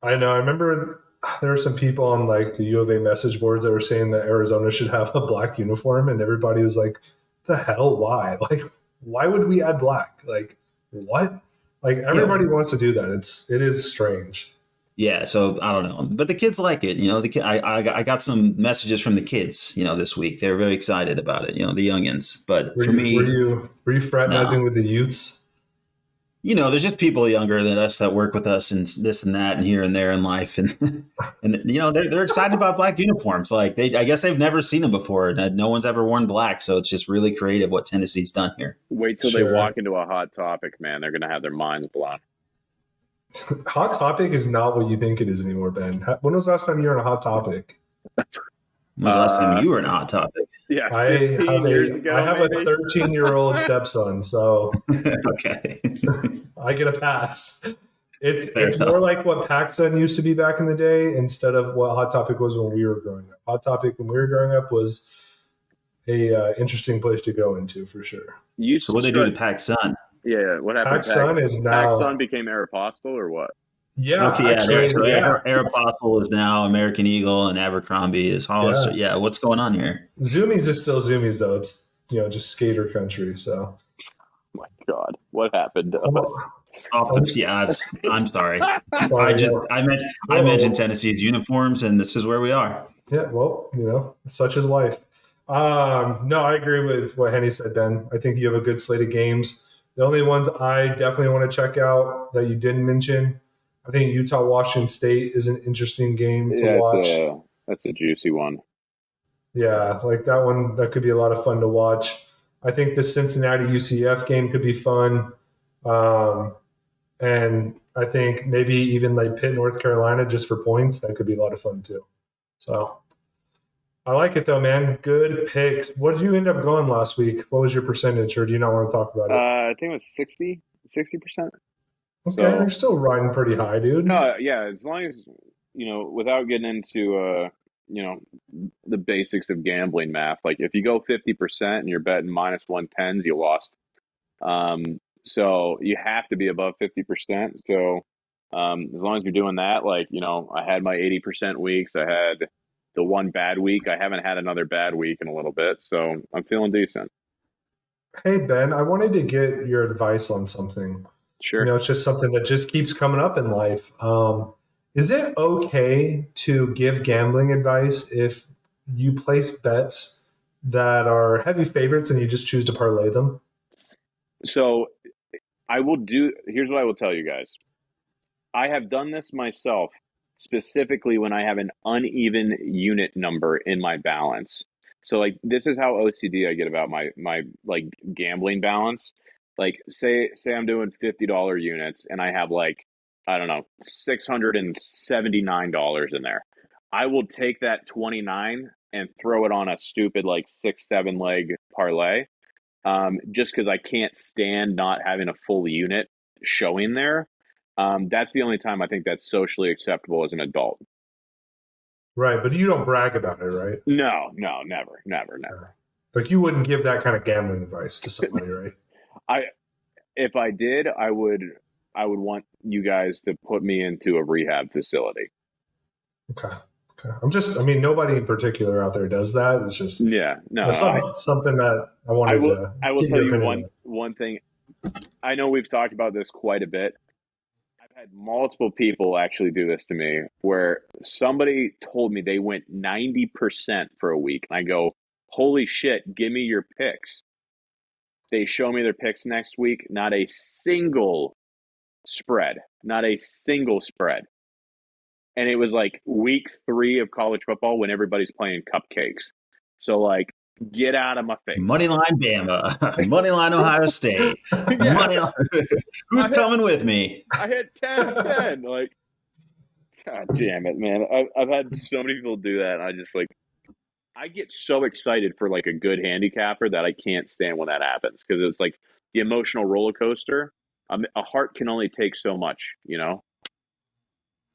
[SPEAKER 1] I know. I remember there were some people on like the U of A message boards that were saying that Arizona should have a black uniform, and everybody was like, "The hell? Why? Like, why would we add black? Like, what? Like, everybody wants to do that. It is strange."
[SPEAKER 2] Yeah, so I don't know, but the kids like it. I got some messages from the kids. This week they were very excited about it. The youngins. But
[SPEAKER 1] were you fraternizing with the youths?
[SPEAKER 2] There's just people younger than us that work with us and this and that and here and there in life, and they're excited about black uniforms. Like I guess they've never seen them before. No one's ever worn black, so it's just really creative what Tennessee's done here.
[SPEAKER 3] Wait till they walk into a Hot Topic, man. They're gonna have their minds blown.
[SPEAKER 1] Hot Topic is not what you think it is anymore, Ben. When was the last time you were on a Hot Topic?
[SPEAKER 2] When was the last time you were in a Hot Topic?
[SPEAKER 3] Yeah,
[SPEAKER 1] I have a 13-year-old stepson, so
[SPEAKER 2] okay,
[SPEAKER 1] I get a pass. It's more like what PacSun used to be back in the day instead of what Hot Topic was when we were growing up. Hot Topic when we were growing up was a interesting place to go into for sure.
[SPEAKER 2] So what they do to PacSun?
[SPEAKER 3] Yeah, what happened?
[SPEAKER 1] PacSun is now
[SPEAKER 3] PacSun became Aeropostale or what?
[SPEAKER 1] Yeah,
[SPEAKER 2] okay, Aeropostale is now American Eagle, and Abercrombie is Hollister. Yeah, what's going on here?
[SPEAKER 1] Zoomies is still Zoomies though. It's just skater country. So,
[SPEAKER 3] oh my God, what happened?
[SPEAKER 2] I'm sorry. I mentioned Tennessee's uniforms, and this is where we are.
[SPEAKER 1] Yeah, well, such is life. No, I agree with what Henny said, Ben. I think you have a good slate of games. The only ones I definitely want to check out that you didn't mention, I think Utah Washington State is an interesting game to
[SPEAKER 3] Yeah,
[SPEAKER 1] watch.
[SPEAKER 3] that's a juicy one.
[SPEAKER 1] Yeah, like that one, that could be a lot of fun to watch. I think the Cincinnati UCF game could be fun. Um, and I think maybe even like Pitt, North Carolina, just for points, that could be a lot of fun too. So I like it though, man. Good picks. What did you end up going last week? What was your percentage, or do you not want to talk about it?
[SPEAKER 3] I think it was 60%.
[SPEAKER 1] Okay,
[SPEAKER 3] So
[SPEAKER 1] you're still riding pretty high, dude.
[SPEAKER 3] no, yeah, as long as without getting into the basics of gambling math, like if you go 50% and you're betting minus 110s, you lost. So you have to be above 50%. So as long as you're doing that, like I had my 80% weeks. I had the one bad week. I haven't had another bad week in a little bit, so I'm feeling decent.
[SPEAKER 1] Hey Ben, I wanted to get your advice on something.
[SPEAKER 3] Sure.
[SPEAKER 1] It's just something that just keeps coming up in life. Is it okay to give gambling advice if you place bets that are heavy favorites and you just choose to parlay them?
[SPEAKER 3] So here's what I will tell you guys. I have done this myself, specifically when I have an uneven unit number in my balance. So like this is how OCD I get about my like gambling balance. Like say I'm doing $50 units and I have like, I don't know, $679 in there. I will take that 29 and throw it on a stupid like 6-7 leg parlay. Just because I can't stand not having a full unit showing there. That's the only time I think that's socially acceptable as an adult.
[SPEAKER 1] Right, but you don't brag about it, right?
[SPEAKER 3] No, never.
[SPEAKER 1] Like you wouldn't give that kind of gambling advice to somebody, right?
[SPEAKER 3] If I did, I would want you guys to put me into a rehab facility.
[SPEAKER 1] Okay. Nobody in particular out there does that. It's just something that I wanted to.
[SPEAKER 3] I will tell you one thing. I know we've talked about this quite a bit. I've had multiple people actually do this to me where somebody told me they went 90% for a week. And I go, holy shit, give me your picks. They show me their picks next week. Not a single spread. Not a single spread. And it was like week 3 of college football when everybody's playing cupcakes. So like, get out of my face.
[SPEAKER 2] Moneyline Bama. Moneyline Ohio State.
[SPEAKER 3] Yeah.
[SPEAKER 2] Who's coming with me?
[SPEAKER 3] I had 10-10. Like, God damn it, man. I've had so many people do that. And I just like, I get so excited for like a good handicapper that I can't stand when that happens. Because it's like the emotional roller coaster. A heart can only take so much,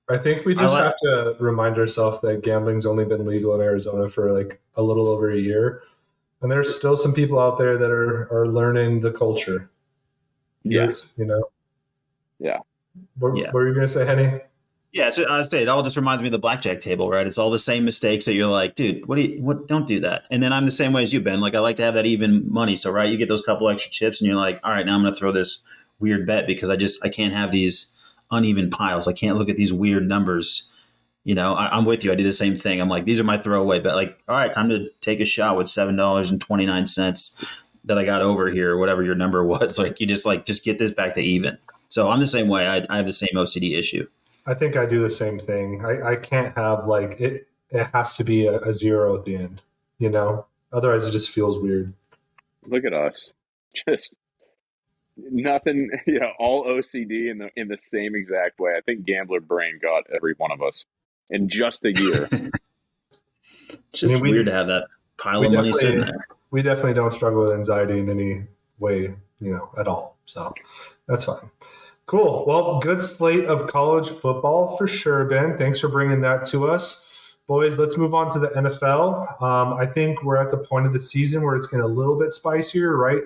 [SPEAKER 1] I think we just have to remind ourselves that gambling's only been legal in Arizona for like a little over a year. And there's still some people out there that are learning the culture.
[SPEAKER 3] Yes.
[SPEAKER 1] Yeah. What were you going to say, Henny?
[SPEAKER 2] Yeah, I say it all just reminds me of the blackjack table, right? It's all the same mistakes that you're like, dude, don't do that. And then I'm the same way as you, Ben. Like I like to have that even money. So right, you get those couple extra chips and you're like, all right, now I'm going to throw this weird bet because I can't have these uneven piles. I can't look at these weird numbers. I'm with you. I do the same thing. I'm like, these are my throwaway bet. Like, all right, time to take a shot with $7.29 that I got over here, or whatever your number was. Like, you just get this back to even. So I'm the same way. I have the same OCD issue.
[SPEAKER 1] I think I do the same thing. I can't have like it has to be a 0 at the end, otherwise it just feels weird.
[SPEAKER 3] Look at us. Just nothing, all OCD in the same exact way. I think gambler brain got every one of us in just a year.
[SPEAKER 2] It's just weird to have that pile of money sitting there.
[SPEAKER 1] We definitely don't struggle with anxiety in any way, at all. So that's fine. Cool. Well, good slate of college football for sure, Ben. Thanks for bringing that to us. Boys, let's move on to the NFL. I think we're at the point of the season where it's getting a little bit spicier, right?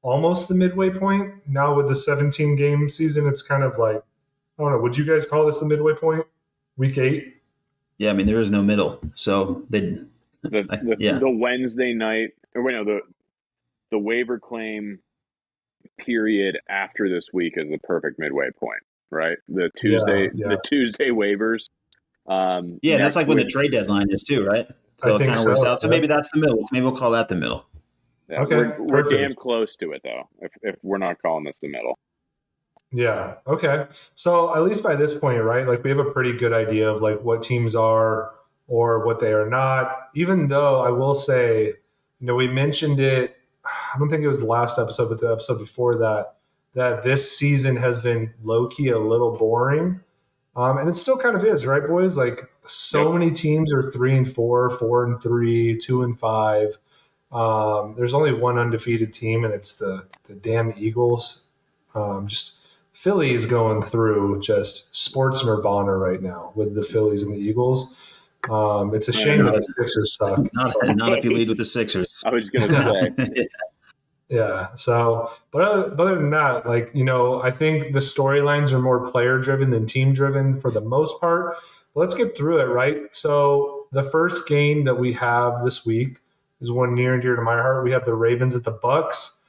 [SPEAKER 1] Almost the midway point. Now with the 17-game season, it's kind of like, I don't know, would you guys call this the midway point? Week 8?
[SPEAKER 2] Yeah, I mean, there is no middle. So the
[SPEAKER 3] Wednesday night, the waiver claim period after this week is the perfect midway point, right? The Tuesday waivers.
[SPEAKER 2] That's like when the trade deadline is too, right? So it kind of works out. So maybe that's the middle. Maybe we'll call that the middle.
[SPEAKER 3] Yeah, okay, we're damn close to it though. If we're not calling this the middle.
[SPEAKER 1] Yeah. Okay. So at least by this point, right? Like we have a pretty good idea of like what teams are or what they are not. Even though I will say, we mentioned it. I don't think it was the last episode, but the episode before that, that this season has been low key a little boring. And it still kind of is, right, boys? Like
[SPEAKER 3] Yep.
[SPEAKER 1] so many teams are 3-4, 4-3, 2-5. There's only one undefeated team, and it's the damn Eagles. Just Philly is going through just sports nirvana right now with the Phillies and the Eagles. It's a shame that
[SPEAKER 2] Not,
[SPEAKER 1] the Sixers suck.
[SPEAKER 2] not if you lead with the Sixers.
[SPEAKER 3] I was gonna
[SPEAKER 1] Yeah.
[SPEAKER 3] say.
[SPEAKER 1] Yeah. So, but other than that, like, I think the storylines are more player driven than team driven for the most part. Let's get through it, right? So, the first game that we have this week is one near and dear to my heart. We have the Ravens at the Bucks.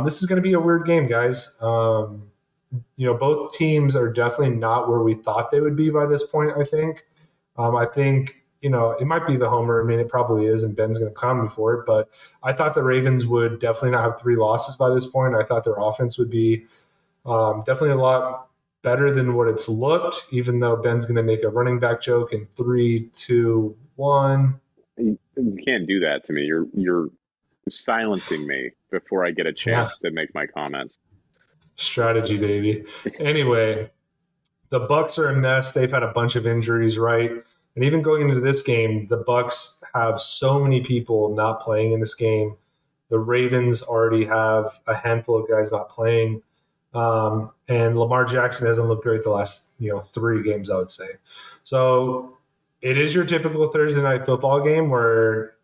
[SPEAKER 1] This is going to be a weird game, guys. Both teams are definitely not where we thought they would be by this point, I think. I think, it might be the homer. I mean, it probably is, and Ben's going to clown me for it. But I thought the Ravens would definitely not have 3 losses by this point. I thought their offense would be definitely a lot better than what it's looked, even though Ben's going to make a running back joke in 3, 2, 1.
[SPEAKER 3] You can't do that to me. You're silencing me before I get a chance to make my comments.
[SPEAKER 1] Strategy, baby. Anyway, the Bucks are a mess. They've had a bunch of injuries, right? And even going into this game, the Bucks have so many people not playing in this game. The Ravens already have a handful of guys not playing, and Lamar Jackson hasn't looked great the last 3 games, I would say. So it is your typical Thursday night football game where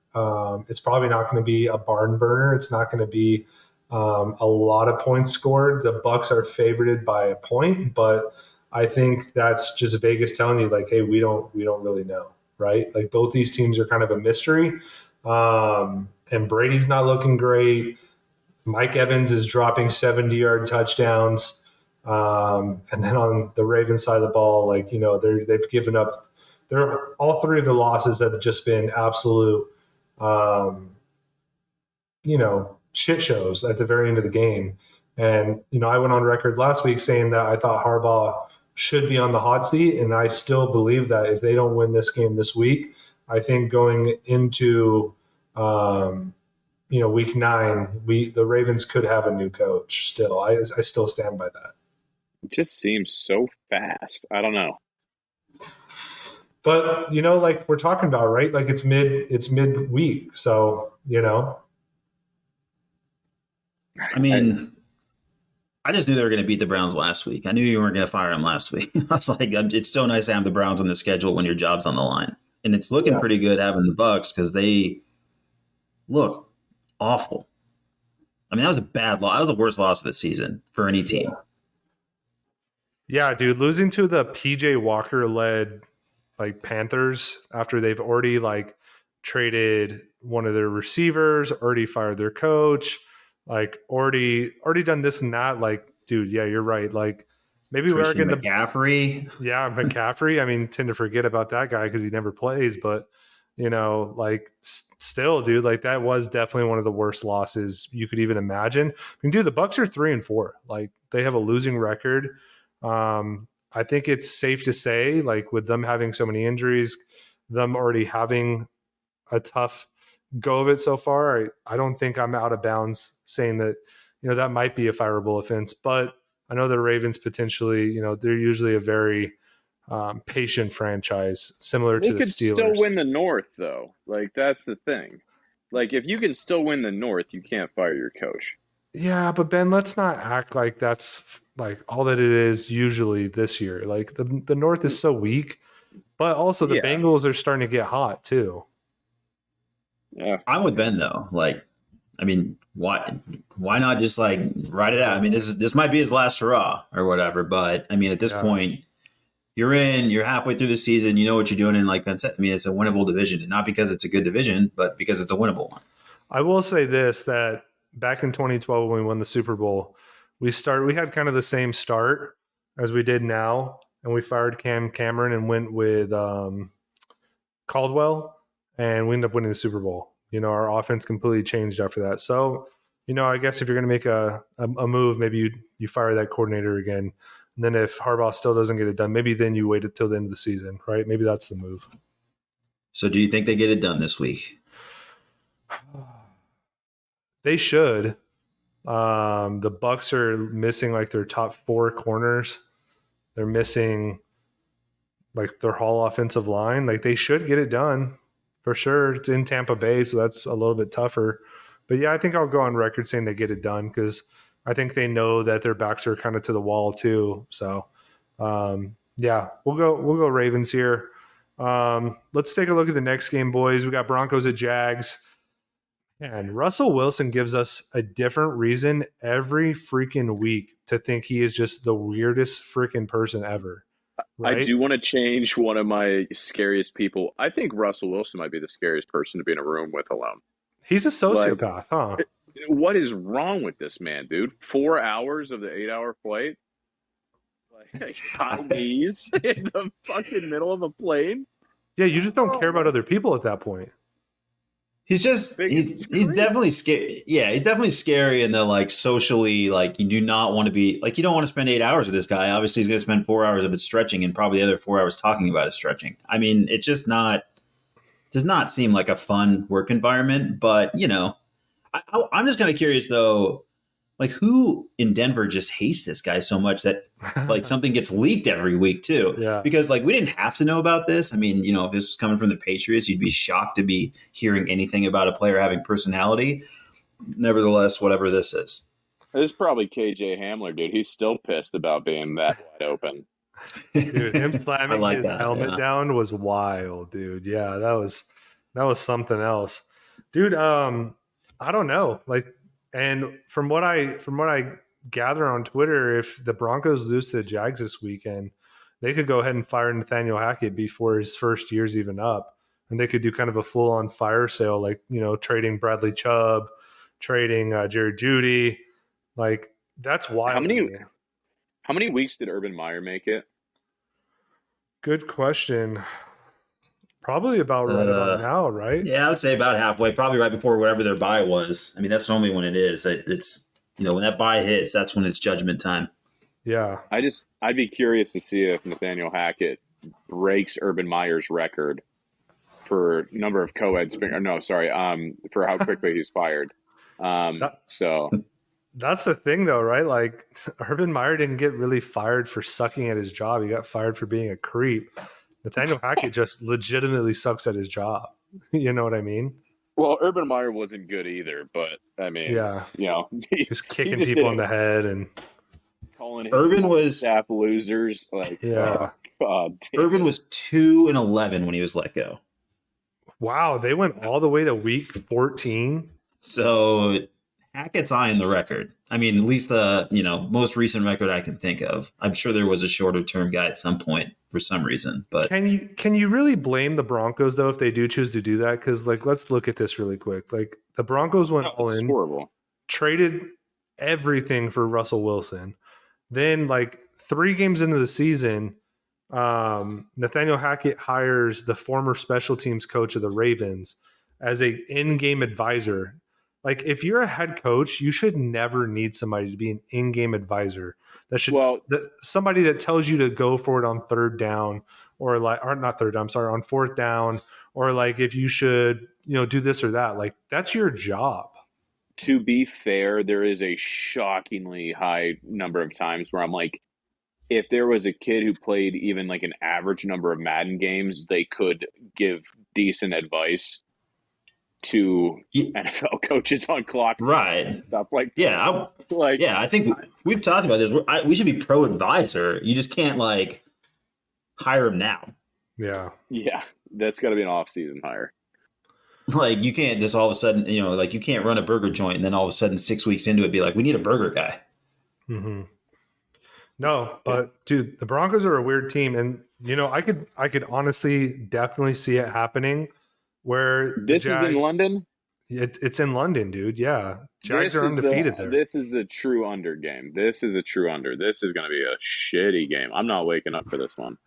[SPEAKER 1] it's probably not going to be a barn burner. It's not going to be a lot of points scored. The Bucks are favored by a point, but I think that's just Vegas telling you, like, hey, we don't really know, right? Like both these teams are kind of a mystery, and Brady's not looking great. Mike Evans is dropping 70-yard touchdowns, and then on the Ravens side of the ball, like they've given up. All 3 of the losses have just been absolute, shit shows at the very end of the game. And I went on record last week saying that I thought Harbaugh should be on the hot seat, and I still believe that if they don't win this game this week, I think going into week 9, the Ravens could have a new coach. Still, I still stand by that.
[SPEAKER 3] It just seems so fast. I don't know.
[SPEAKER 1] But like we're talking about, right? Like it's midweek, so
[SPEAKER 2] I mean, I just knew they were going to beat the Browns last week. I knew you weren't going to fire them last week. I was like, it's so nice to have the Browns on the schedule when your job's on the line. And it's looking pretty good having the Bucks because they look awful. I mean, that was a bad loss. That was the worst loss of the season for any team.
[SPEAKER 1] Yeah, dude, losing to the PJ Walker led like Panthers after they've already like traded one of their receivers, already fired their coach, like already done this and that. Like, dude, yeah, you're right. Like maybe we're getting
[SPEAKER 2] McCaffrey.
[SPEAKER 1] McCaffrey. I mean, tend to forget about that guy because he never plays, but like still, dude, like that was definitely one of the worst losses you could even imagine. I mean, dude, the Bucks are 3-4. Like they have a losing record. I think it's safe to say, like with them having so many injuries, them already having a tough go of it so far, I don't think I'm out of bounds saying that, that might be a fireable offense. But I know the Ravens potentially, they're usually a very patient franchise, similar to the Steelers.
[SPEAKER 3] They could still win the North, though. Like, that's the thing. Like, if you can still win the North, you can't fire your coach.
[SPEAKER 1] Yeah, but Ben, let's not act like that's like all that it is usually this year. Like the North is so weak, but also the Bengals are starting to get hot too.
[SPEAKER 3] Yeah,
[SPEAKER 2] I'm with Ben though. Like, I mean, why not just like ride it out? I mean, this might be his last hurrah or whatever, but I mean, at this point, you're halfway through the season. You know what you're doing, and like that's it. I mean, it's a winnable division, and not because it's a good division, but because it's a winnable one.
[SPEAKER 1] I will say this: that back in 2012 when we won the Super Bowl, we had kind of the same start as we did now, and we fired Cameron and went with Caldwell, and we ended up winning the Super Bowl. Our offense completely changed after that. So, I guess if you're going to make a move, maybe you fire that coordinator again. And then if Harbaugh still doesn't get it done, maybe then you wait until the end of the season, right? Maybe that's the move.
[SPEAKER 2] So do you think they get it done this week?
[SPEAKER 1] They should. The Bucks are missing like their top 4 corners. They're missing like their whole offensive line. Like they should get it done for sure. It's in Tampa Bay, so that's a little bit tougher. But yeah, I think I'll go on record saying they get it done because I think they know that their backs are kind of to the wall too. So yeah, we'll go Ravens here. Let's take a look at the next game, boys. We got Broncos at Jags. And Russell Wilson gives us a different reason every freaking week to think he is just the weirdest freaking person ever. Right?
[SPEAKER 3] I do want to change one of my scariest people. I think Russell Wilson might be the scariest person to be in a room with alone.
[SPEAKER 1] He's a sociopath, huh?
[SPEAKER 3] What is wrong with this man, dude? 4 hours of the 8-hour flight? Like Chinese in the fucking middle of a plane?
[SPEAKER 1] Yeah, you just don't care about other people at that point.
[SPEAKER 2] He's definitely scary. Yeah, he's definitely scary in the like socially, like you do not want to be like you don't want to spend 8 hours with this guy. Obviously, he's going to spend 4 hours of it stretching and probably the other 4 hours talking about his stretching. I mean, it's just does not seem like a fun work environment. But I'm just kind of curious though, like who in Denver just hates this guy so much that like something gets leaked every week too.
[SPEAKER 1] Yeah.
[SPEAKER 2] Because like we didn't have to know about this. I mean, if this was coming from the Patriots, you'd be shocked to be hearing anything about a player having personality. Nevertheless, whatever this is.
[SPEAKER 3] This is probably KJ Hamler, dude. He's still pissed about being that wide open.
[SPEAKER 1] Dude, him slamming
[SPEAKER 2] like
[SPEAKER 1] his
[SPEAKER 2] that,
[SPEAKER 1] helmet down was wild, dude. Yeah, that was something else. Dude, I don't know. Like, and from what I gather on Twitter, if the Broncos lose to the Jags this weekend, they could go ahead and fire Nathaniel Hackett before his first year's even up. And they could do kind of a full-on fire sale, like, trading Bradley Chubb, trading Jared Jeudy. Like, that's wild.
[SPEAKER 3] How many weeks did Urban Meyer make it?
[SPEAKER 1] Good question. Probably about right about now, right?
[SPEAKER 2] Yeah, I would say about halfway, probably right before whatever their bye was. I mean, that's normally when it is. It's when that bye hits, that's when it's judgment time.
[SPEAKER 1] Yeah.
[SPEAKER 3] I'd be curious to see if Nathaniel Hackett breaks Urban Meyer's record for number of co-eds. No, sorry, for how quickly he's fired. So
[SPEAKER 1] that's the thing, though, right? Like Urban Meyer didn't get really fired for sucking at his job. He got fired for being a creep. Nathaniel Hackett just legitimately sucks at his job. You know what I mean?
[SPEAKER 3] Well, Urban Meyer wasn't good either, but I mean,
[SPEAKER 1] yeah,
[SPEAKER 3] he
[SPEAKER 1] was kicking people on the head and
[SPEAKER 3] calling
[SPEAKER 2] Urban was
[SPEAKER 3] staff losers. Like,
[SPEAKER 1] yeah,
[SPEAKER 3] God,
[SPEAKER 2] Urban was 2-11 when he was let go.
[SPEAKER 1] Wow, they went all the way to week 14.
[SPEAKER 2] So Hackett's eyeing the record. I mean, at least the most recent record I can think of. I'm sure there was a shorter term guy at some point for some reason. But
[SPEAKER 1] can you really blame the Broncos though if they do choose to do that? Because like let's look at this really quick. Like the Broncos went all in,
[SPEAKER 3] horrible.
[SPEAKER 1] Traded everything for Russell Wilson. Then like 3 games into the season, Nathaniel Hackett hires the former special teams coach of the Ravens as a in-game advisor. Like if you're a head coach, you should never need somebody to be an in-game advisor. Somebody that tells you to go for it on third down or not third down, I'm sorry, on fourth down, or like if you should, do this or that. Like that's your job.
[SPEAKER 3] To be fair, there is a shockingly high number of times where I'm like, if there was a kid who played even like an average number of Madden games, they could give decent advice to NFL coaches on clock,
[SPEAKER 2] right?
[SPEAKER 3] And stuff like
[SPEAKER 2] that. I think we've talked about this. We should be pro advisor. You just can't like hire him now.
[SPEAKER 1] Yeah,
[SPEAKER 3] that's got to be an off-season hire.
[SPEAKER 2] Like you can't just all of a sudden, like you can't run a burger joint and then all of a sudden 6 weeks into it be like, we need a burger guy.
[SPEAKER 1] Mm-hmm. No, but dude, the Broncos are a weird team, and I could honestly definitely see it happening. Where
[SPEAKER 3] this Jags, is in London?
[SPEAKER 1] It's in London, dude. Yeah. Jags are undefeated there.
[SPEAKER 3] This is the true under game. This is the true under. This is going to be a shitty game. I'm not waking up for this one.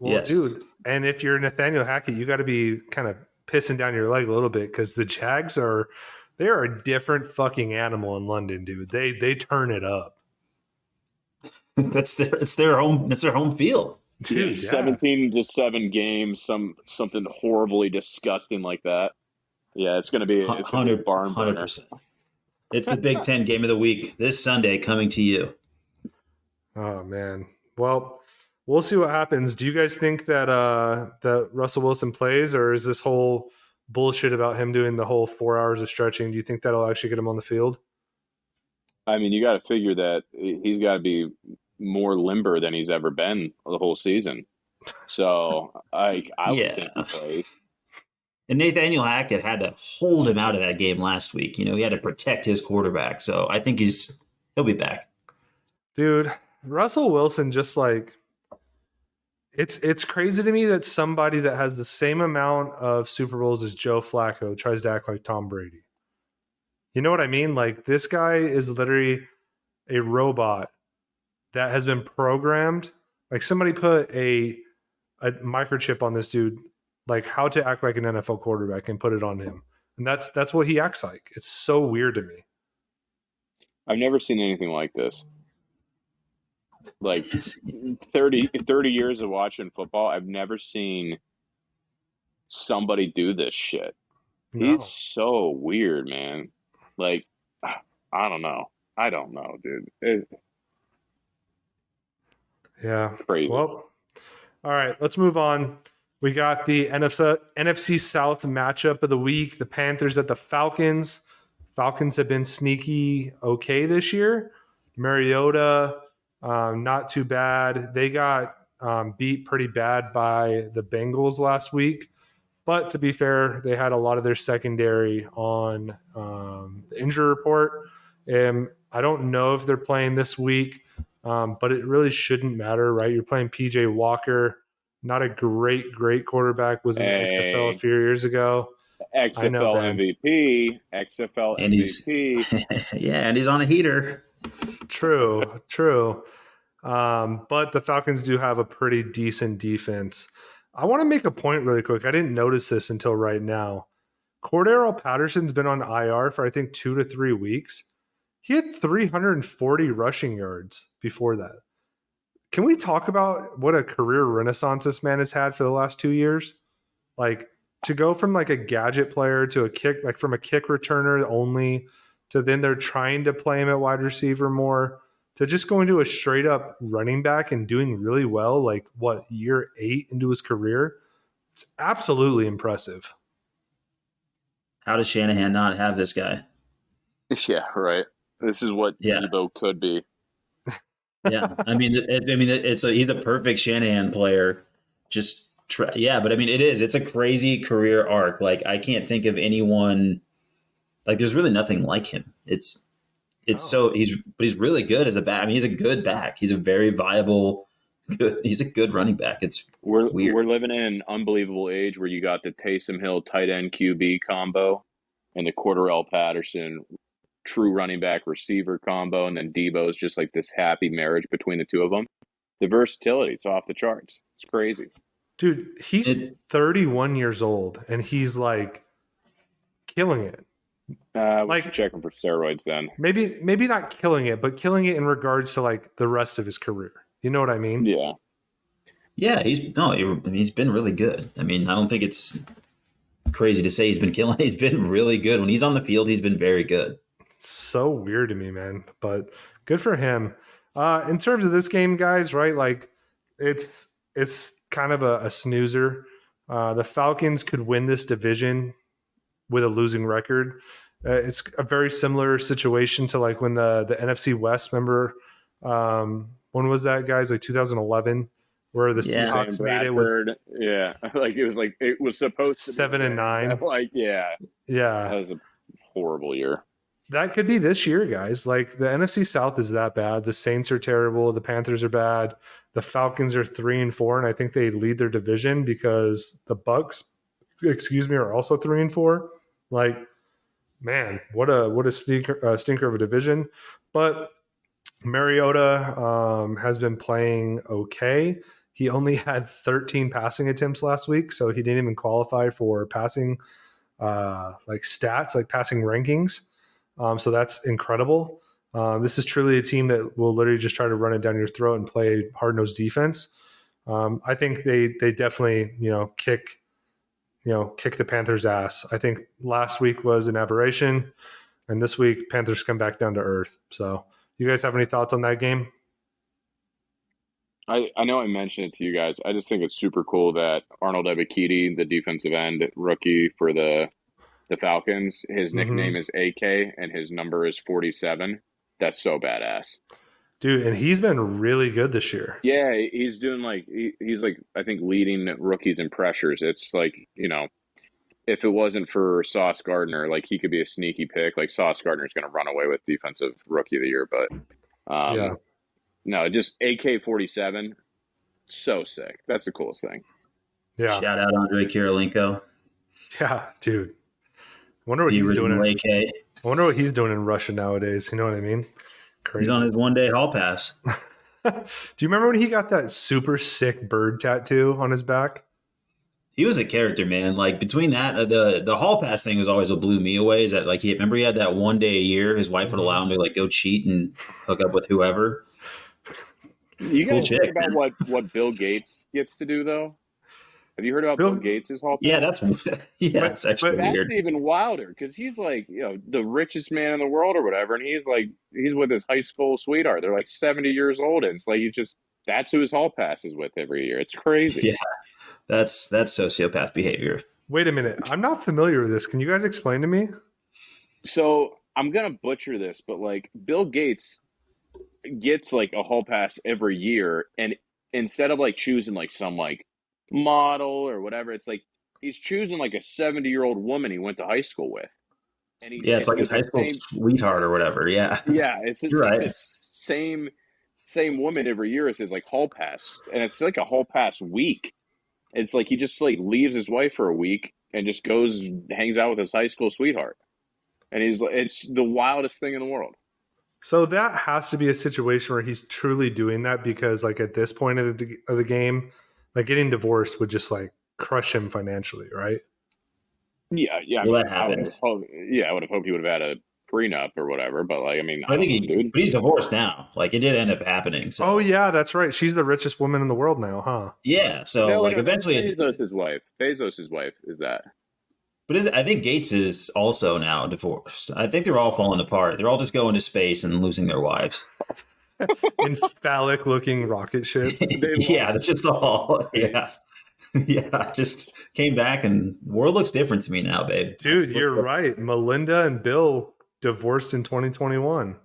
[SPEAKER 1] Well, yes. Dude, and if you're Nathaniel Hackett, you got to be kind of pissing down your leg a little bit because the Jags they are a different fucking animal in London, dude. They turn it up.
[SPEAKER 2] It's their home field.
[SPEAKER 1] Dude, yeah.
[SPEAKER 3] 17-7 games, something horribly disgusting like that. Yeah, it's gonna be a barn burner.
[SPEAKER 2] 100%. It's the Big Ten game of the week this Sunday, coming to you.
[SPEAKER 1] Oh man. Well, we'll see what happens. Do you guys think that that Russell Wilson plays, or is this whole bullshit about him doing the whole 4 hours of stretching? Do you think that'll actually get him on the field?
[SPEAKER 3] I mean, you got to figure that he's got to be more limber than he's ever been the whole season. So I would think he plays.
[SPEAKER 2] And Nathaniel Hackett had to hold him out of that game last week. You know, he had to protect his quarterback. So I think he'll be back.
[SPEAKER 1] Dude, Russell Wilson just like it's crazy to me that somebody that has the same amount of Super Bowls as Joe Flacco tries to act like Tom Brady. You know what I mean? Like this guy is literally a robot that has been programmed. Like somebody put a microchip on this dude, like how to act like an NFL quarterback, and put it on him. And that's what he acts like. It's so weird to me.
[SPEAKER 3] I've never seen anything like this. Like 30 years of watching football, I've never seen somebody do this shit.
[SPEAKER 1] No.
[SPEAKER 3] He's so weird, man. Like, I don't know, dude.
[SPEAKER 1] Yeah.
[SPEAKER 3] Crazy.
[SPEAKER 1] Well, all right, let's move on. We got the NFC South matchup of the week. The Panthers at the Falcons. Falcons have been sneaky okay this year. Mariota, not too bad. They got beat pretty bad by the Bengals last week. But to be fair, they had a lot of their secondary on the injury report. I don't know if they're playing this week, but it really shouldn't matter, right? You're playing PJ Walker, not a great quarterback, was in the XFL a few years ago.
[SPEAKER 3] XFL MVP, XFL
[SPEAKER 2] and
[SPEAKER 3] MVP.
[SPEAKER 2] Yeah, and he's on a heater.
[SPEAKER 1] True. But the Falcons do have a pretty decent defense. I want to make a point really quick. I didn't notice this until right now. Cordero Patterson's been on IR for, I think, 2 to 3 weeks. He had 340 rushing yards before that. Can we talk about what a career renaissance this man has had for the last 2 years? Like, to go from like a gadget player to a kick, like from a kick returner only, to then they're trying to play him at wide receiver more, to just going to a straight up running back and doing really well, like what, year 8 into his career? It's absolutely impressive.
[SPEAKER 2] How does Shanahan not have this guy?
[SPEAKER 3] Yeah, right. This is what Debo could be.
[SPEAKER 2] Yeah, I mean, he's a perfect Shanahan player. But I mean, it's a crazy career arc. Like I can't think of anyone. Like there's really nothing like him. He's really good as a back. I mean, he's a good back. He's a very viable. He's a good running back. We're
[SPEAKER 3] living in an unbelievable age where you got the Taysom Hill tight end QB combo, and the Cordero Patterson true running back receiver combo, and then Debo's just like this happy marriage between the two of them. The versatility, it's off the charts. It's crazy.
[SPEAKER 1] Dude, he's 31 years old, and he's like killing it.
[SPEAKER 3] We should check him for steroids then.
[SPEAKER 1] Maybe not killing it, but killing it in regards to like the rest of his career. You know what I mean?
[SPEAKER 3] Yeah.
[SPEAKER 2] Yeah, he's been really good. I mean, I don't think it's crazy to say he's been killing. He's been really good. When he's on the field, he's been very good.
[SPEAKER 1] It's so weird to me, man, but good for him. In terms of this game, guys, right? Like it's kind of a snoozer. The Falcons could win this division with a losing record. It's a very similar situation to like when the NFC West, remember, when was that, guys? Like 2011, where the Seahawks made it with
[SPEAKER 3] it was supposed to
[SPEAKER 1] 7-9.
[SPEAKER 3] Like, yeah, that was a horrible year.
[SPEAKER 1] That could be this year, guys. Like the NFC South is that bad. The Saints are terrible. The Panthers are bad. The Falcons are 3-4, and I think they lead their division because the Bucks, are also 3-4. Like, man, what a stinker of a division. But Mariota has been playing okay. He only had 13 passing attempts last week, so he didn't even qualify for passing like stats, like passing rankings. So that's incredible. This is truly a team that will literally just try to run it down your throat and play hard-nosed defense. I think they definitely kick the Panthers' ass. I think last week was an aberration, and this week Panthers come back down to earth. So, you guys have any thoughts on that game?
[SPEAKER 3] I know I mentioned it to you guys. I just think it's super cool that Arnold Ebiketie, the defensive end rookie for the Falcons, his nickname is AK and his number is 47. That's so badass.
[SPEAKER 1] Dude, and he's been really good this year.
[SPEAKER 3] Yeah, he's doing he's like I think leading rookies in pressures. It's like, if it wasn't for Sauce Gardner, like he could be a sneaky pick. Like Sauce Gardner's going to run away with defensive rookie of the year, but no, just AK-47, so sick. That's the coolest thing.
[SPEAKER 1] Yeah.
[SPEAKER 2] Shout out Andre Kirilenko.
[SPEAKER 1] Yeah, dude. I wonder what he's doing. I wonder what he's doing in Russia nowadays. You know what I mean? Crazy.
[SPEAKER 2] He's on his one-day hall pass.
[SPEAKER 1] Do you remember when he got that super sick bird tattoo on his back?
[SPEAKER 2] He was a character, man. Like between that, the hall pass thing was always what blew me away. Is that like remember he had that one day a year his wife would allow him to like go cheat and hook up with whoever.
[SPEAKER 3] You guys heard about what Bill Gates gets to do though? Have you heard about Bill Gates' hall pass?
[SPEAKER 2] Yeah, that's actually weird.
[SPEAKER 3] That's even wilder because he's like the richest man in the world or whatever, and he's with his high school sweetheart. They're like 70 years old, and it's like that's who his hall pass is with every year. It's crazy.
[SPEAKER 2] Yeah, that's sociopath behavior.
[SPEAKER 1] Wait a minute, I'm not familiar with this. Can you guys explain to me?
[SPEAKER 3] So I'm gonna butcher this, but like Bill Gates gets like a hall pass every year, and instead of like choosing like some like model or whatever, it's like he's choosing like a 70-year-old woman he went to high school with, and
[SPEAKER 2] it's like his high school sweetheart or whatever.
[SPEAKER 3] It's just
[SPEAKER 2] right.
[SPEAKER 3] The same woman every year as his like hall pass, and it's like a hall pass week. It's like he just like leaves his wife for a week and just goes hangs out with his high school sweetheart, and it's the wildest thing in the world.
[SPEAKER 1] So that has to be a situation where he's truly doing that because like at this point of the game, like getting divorced would just like crush him financially, right?
[SPEAKER 3] Yeah.
[SPEAKER 2] Well, that happened.
[SPEAKER 3] I would have hoped he would have had a prenup or whatever, but like, I mean,
[SPEAKER 2] but he's divorced now. Like it did end up happening. So.
[SPEAKER 1] Oh yeah, that's right. She's the richest woman in the world now, huh?
[SPEAKER 2] Yeah. So eventually,
[SPEAKER 3] Bezos' wife is that.
[SPEAKER 2] But I think Gates is also now divorced. I think they're all falling apart. They're all just going to space and losing their wives.
[SPEAKER 1] In phallic-looking rocket ship.
[SPEAKER 2] Yeah, they're just all just came back and the world looks different to me now, babe.
[SPEAKER 1] Dude, you're right. Melinda and Bill divorced in 2021.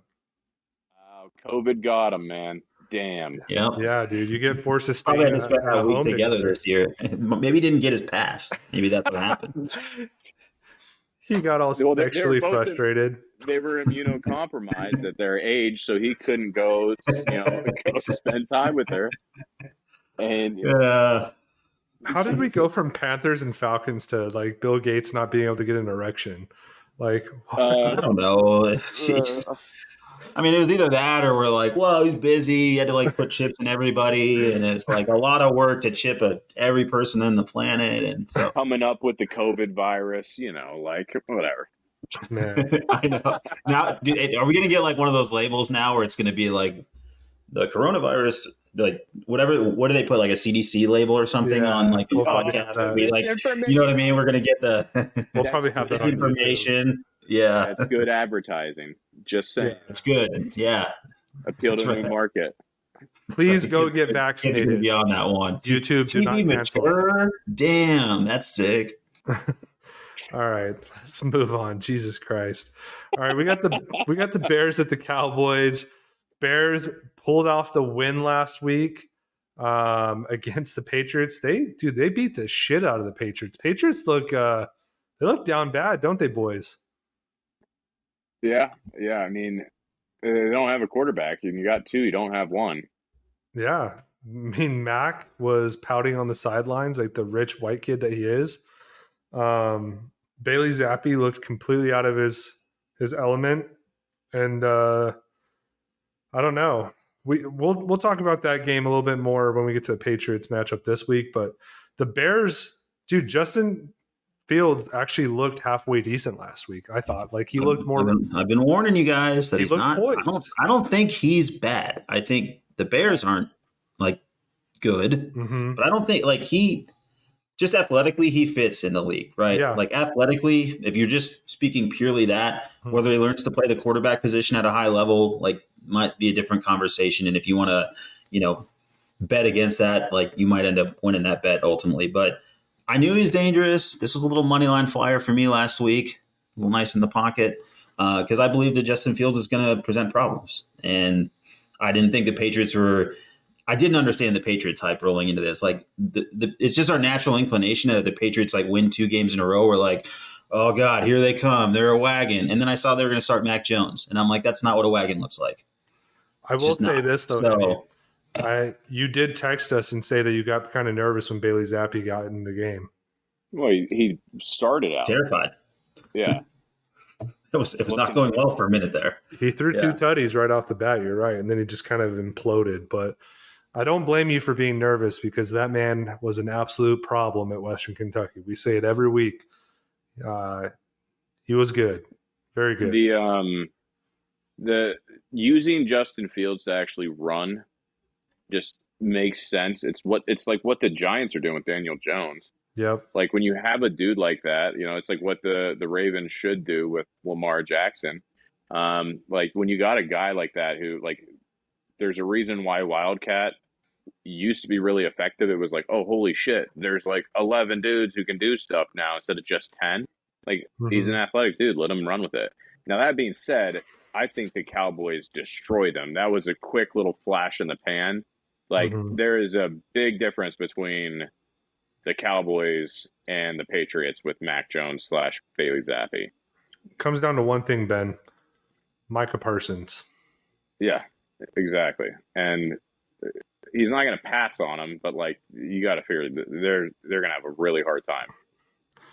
[SPEAKER 3] COVID got them, man. Damn.
[SPEAKER 1] Yeah, dude. You get forced to stay.
[SPEAKER 2] Probably had to spend a week together this year. Maybe he didn't get his pass. Maybe that's what happened.
[SPEAKER 1] He got all sexually frustrated.
[SPEAKER 3] They were immunocompromised at their age, so he couldn't go spend time with her. And
[SPEAKER 1] how did we go from Panthers and Falcons to like Bill Gates not being able to get an erection? Like,
[SPEAKER 2] I don't know. I mean, it was either that or we're like, well, he's busy. He had to like put chips in everybody. And it's like a lot of work to chip every person on the planet. And so
[SPEAKER 3] coming up with the COVID virus, like whatever.
[SPEAKER 1] Man.
[SPEAKER 2] I know. Now, dude, are we going to get like one of those labels now where it's going to be like the coronavirus, like whatever, what do they put, like a CDC label or something on like a podcast? It'll be like, you know what I mean? We're going to get
[SPEAKER 1] we'll probably have that
[SPEAKER 2] information. Yeah.
[SPEAKER 3] That's good advertising. Just saying.
[SPEAKER 2] Yeah, it's good. Yeah.
[SPEAKER 3] Appeal to the new market.
[SPEAKER 1] Please go get vaccinated.
[SPEAKER 2] Be on that one.
[SPEAKER 1] YouTube, do not
[SPEAKER 2] cancel. Damn, that's sick.
[SPEAKER 1] All right, let's move on. Jesus Christ. All right, we got the Bears at the Cowboys. Bears pulled off the win last week against the Patriots. They beat the shit out of the Patriots. Patriots look down bad, don't they, boys?
[SPEAKER 3] Yeah. I mean, they don't have a quarterback, and you got two. You don't have one.
[SPEAKER 1] Yeah, I mean, Mac was pouting on the sidelines like the rich white kid that he is. Bailey Zappi looked completely out of his element, and I don't know. We'll talk about that game a little bit more when we get to the Patriots matchup this week. But the Bears, dude, Justin Fields actually looked halfway decent last week. I thought like he looked more.
[SPEAKER 2] I've been warning you guys that
[SPEAKER 1] He
[SPEAKER 2] he's
[SPEAKER 1] looked
[SPEAKER 2] not.
[SPEAKER 1] poised.
[SPEAKER 2] I don't think he's bad. I think the Bears aren't like good,
[SPEAKER 1] Mm-hmm.
[SPEAKER 2] but I don't think like he just athletically he fits in the league, right?
[SPEAKER 1] Yeah.
[SPEAKER 2] Like athletically, if you're just speaking purely that, whether he learns to play the quarterback position at a high level, like might be a different conversation. And if you want to, bet against that, like you might end up winning that bet ultimately. But I knew he was dangerous. This was a little money line flyer for me last week, a little nice in the pocket, because I believed that Justin Fields was going to present problems, and I didn't think the Patriots were. I didn't understand the Patriots hype rolling into this. Like, it's just our natural inclination that if the Patriots like win 2 games in a row, we're like, oh God, here they come. They're a wagon. And then I saw they were going to start Mac Jones, and I'm like, that's not what a wagon looks like.
[SPEAKER 1] I will say this though,
[SPEAKER 2] So,
[SPEAKER 1] you did text us and say that you got kind of nervous when Bailey Zappi got in the game.
[SPEAKER 3] Well, he started out
[SPEAKER 2] terrified.
[SPEAKER 3] Yeah,
[SPEAKER 2] it was not going well for a minute there.
[SPEAKER 1] He threw 2 tutties right off the bat. You're right, and then he just kind of imploded. But I don't blame you for being nervous because that man was an absolute problem at Western Kentucky. We say it every week. He was good, very good.
[SPEAKER 3] The using Justin Fields to actually run just makes sense. It's like what the Giants are doing with Daniel Jones.
[SPEAKER 1] Yep.
[SPEAKER 3] Like when you have a dude like that, it's like what the Ravens should do with Lamar Jackson. Like when you got a guy like that who like, there's a reason why Wildcat used to be really effective. It was like, oh, holy shit, there's like 11 dudes who can do stuff now instead of just 10. Like he's an athletic dude. Let him run with it. Now, that being said, I think the Cowboys destroy them. That was a quick little flash in the pan. Like there is a big difference between the Cowboys and the Patriots with Mac Jones / Bailey Zappi.
[SPEAKER 1] Comes down to one thing, Ben. Micah Parsons.
[SPEAKER 3] Yeah, exactly. And he's not going to pass on him, but like you got to figure they're going to have a really hard time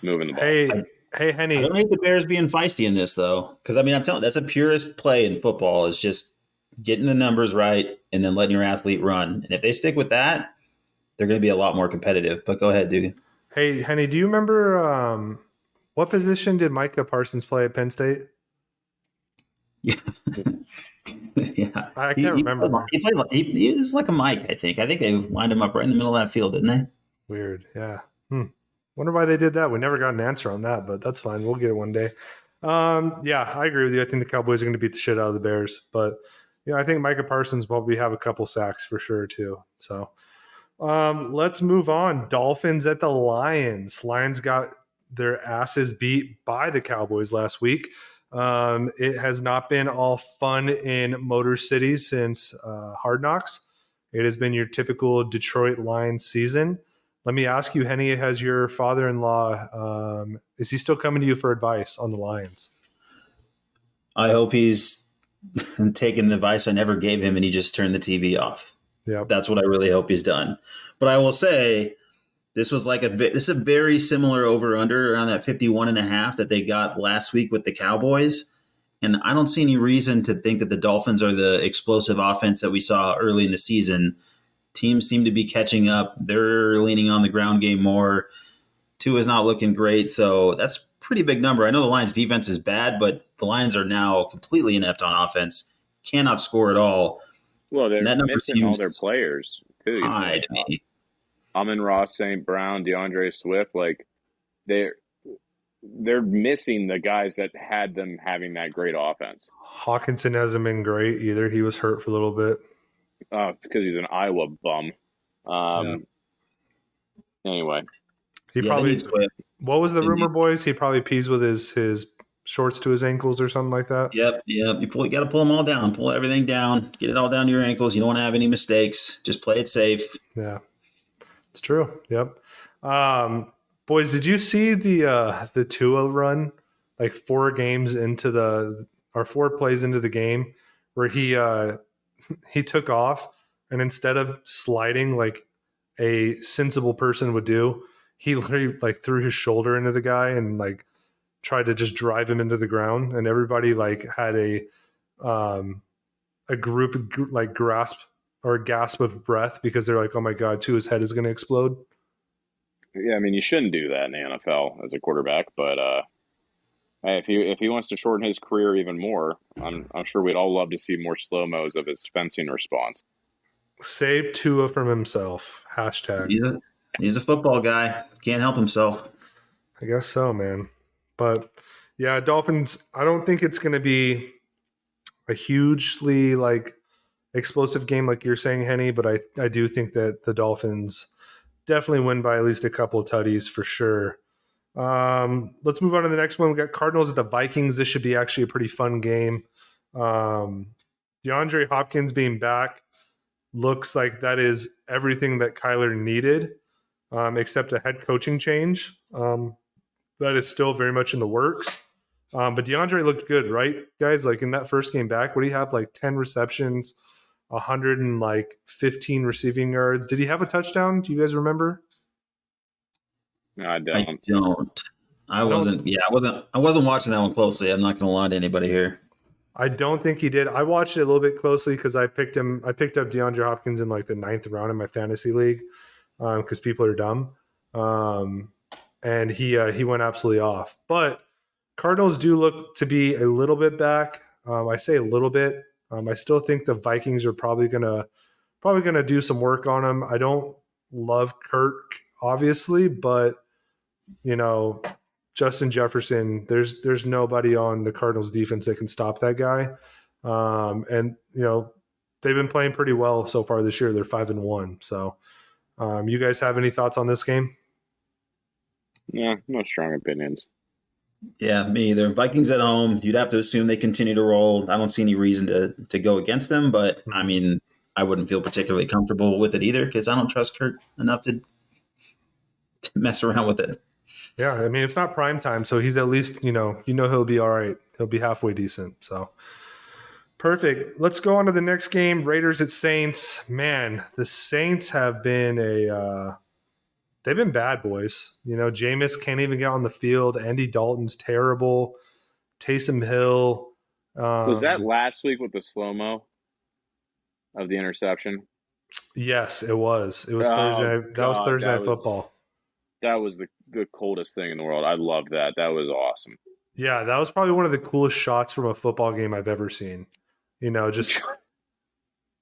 [SPEAKER 3] moving the ball.
[SPEAKER 1] Hey, Henny.
[SPEAKER 2] I don't hate the Bears being feisty in this though, because I mean I'm telling you, that's the purest play in football is just getting the numbers right and then letting your athlete run. And if they stick with that, they're going to be a lot more competitive. But go ahead, Dugan.
[SPEAKER 1] Hey, Henny, do you remember what position did Micah Parsons play at Penn State?
[SPEAKER 2] Yeah. Yeah.
[SPEAKER 1] I can't remember.
[SPEAKER 2] He was like a Mike, I think. I think they lined him up right in the middle of that field, didn't they?
[SPEAKER 1] Weird. Yeah. Wonder why they did that. We never got an answer on that, but that's fine. We'll get it one day. Yeah, I agree with you. I think the Cowboys are going to beat the shit out of the Bears. But, I think Micah Parsons will probably have a couple sacks for sure, too. So let's move on. Dolphins at the Lions. Lions got their asses beat by the Cowboys last week. It has not been all fun in Motor City since Hard Knocks. It has been your typical Detroit Lions season. Let me ask you, Henny, has your father-in-law, is he still coming to you for advice on the Lions?
[SPEAKER 2] I hope he's taken the advice I never gave him and he just turned the TV off.
[SPEAKER 1] Yeah,
[SPEAKER 2] that's what I really hope he's done. But I will say this was like this is a very similar over-under around that 51.5 that they got last week with the Cowboys. And I don't see any reason to think that the Dolphins are the explosive offense that we saw early in the season. Teams seem to be catching up. They're leaning on the ground game more. Tua is not looking great, so that's a pretty big number. I know the Lions' defense is bad, but the Lions are now completely inept on offense. Cannot score at all.
[SPEAKER 3] Well, they're missing all their players, too.
[SPEAKER 2] High to me.
[SPEAKER 3] Amon-Ra St. Brown, DeAndre Swift, like they're missing the guys that had them having that great offense.
[SPEAKER 1] Hawkinson hasn't been great either. He was hurt for a little bit.
[SPEAKER 3] Because he's an Iowa bum. Anyway.
[SPEAKER 1] He probably – what was the rumor, boys? He probably pees with his shorts to his ankles or something like that?
[SPEAKER 2] Yep. You got to pull them all down. Pull everything down. Get it all down to your ankles. You don't want to have any mistakes. Just play it safe.
[SPEAKER 1] Yeah. It's true. Yep. Boys, did you see the Tua run like 4 plays into the game where he took off and instead of sliding like a sensible person would do, he literally like threw his shoulder into the guy and like tried to just drive him into the ground, and everybody like had a group like grasp or gasp of breath because they're like, oh my God, Tua's head is going to explode.
[SPEAKER 3] Yeah, I mean, you shouldn't do that in the NFL as a quarterback, but hey, if he wants to shorten his career even more, I'm sure we'd all love to see more slow mos of his fencing response.
[SPEAKER 1] Save Tua from himself. Hashtag.
[SPEAKER 2] He's a football guy. Can't help himself.
[SPEAKER 1] I guess so, man. But yeah, Dolphins, I don't think it's going to be a hugely like explosive game like you're saying, Henny, but I do think that the Dolphins definitely win by at least a couple of tutties for sure. Let's move on to the next one. We got Cardinals at the Vikings. This should be actually a pretty fun game. Um, DeAndre Hopkins being back looks like that is everything that Kyler needed, except a head coaching change. That is still very much in the works. But DeAndre looked good, right, guys? Like in that first game back, what do you have? Like 10 receptions, 115 receiving yards. Did he have a touchdown? Do you guys remember?
[SPEAKER 3] No, I
[SPEAKER 2] I
[SPEAKER 3] don't.
[SPEAKER 2] don't. I
[SPEAKER 1] I don't.
[SPEAKER 2] wasn't. Yeah, I wasn't watching that one closely. I'm not going to lie to anybody here.
[SPEAKER 1] I don't think he did. I watched it a little bit closely because I picked him. I picked up DeAndre Hopkins in like the 9th round in my fantasy league because people are dumb, um, and he went absolutely off. But Cardinals do look to be a little bit back. I say a little bit. I still think the Vikings are probably gonna do some work on him. I don't love Kirk, obviously, but you know, Justin Jefferson, there's nobody on the Cardinals defense that can stop that guy. And they've been playing pretty well so far this year. They're 5-1. So, you guys have any thoughts on this game?
[SPEAKER 3] Yeah, no strong opinions.
[SPEAKER 2] Yeah, me either. Vikings at home. You'd have to assume they continue to roll. I don't see any reason to go against them, but I mean, I wouldn't feel particularly comfortable with it either because I don't trust Kurt enough to mess around with it.
[SPEAKER 1] Yeah, I mean it's not prime time, so he's at least he'll be all right. He'll be halfway decent. So perfect. Let's go on to the next game. Raiders at Saints. Man, the Saints have been they've been bad boys. Jameis can't even get on the field. Andy Dalton's terrible. Taysom Hill.
[SPEAKER 3] Was that last week with the slow mo of the interception?
[SPEAKER 1] Yes, it was. It was
[SPEAKER 3] Oh
[SPEAKER 1] Thursday. That was
[SPEAKER 3] God,
[SPEAKER 1] Thursday Night Football.
[SPEAKER 3] that was the coldest thing in the world. I loved that. That was awesome.
[SPEAKER 1] Yeah, that was probably one of the coolest shots from a football game I've ever seen. Just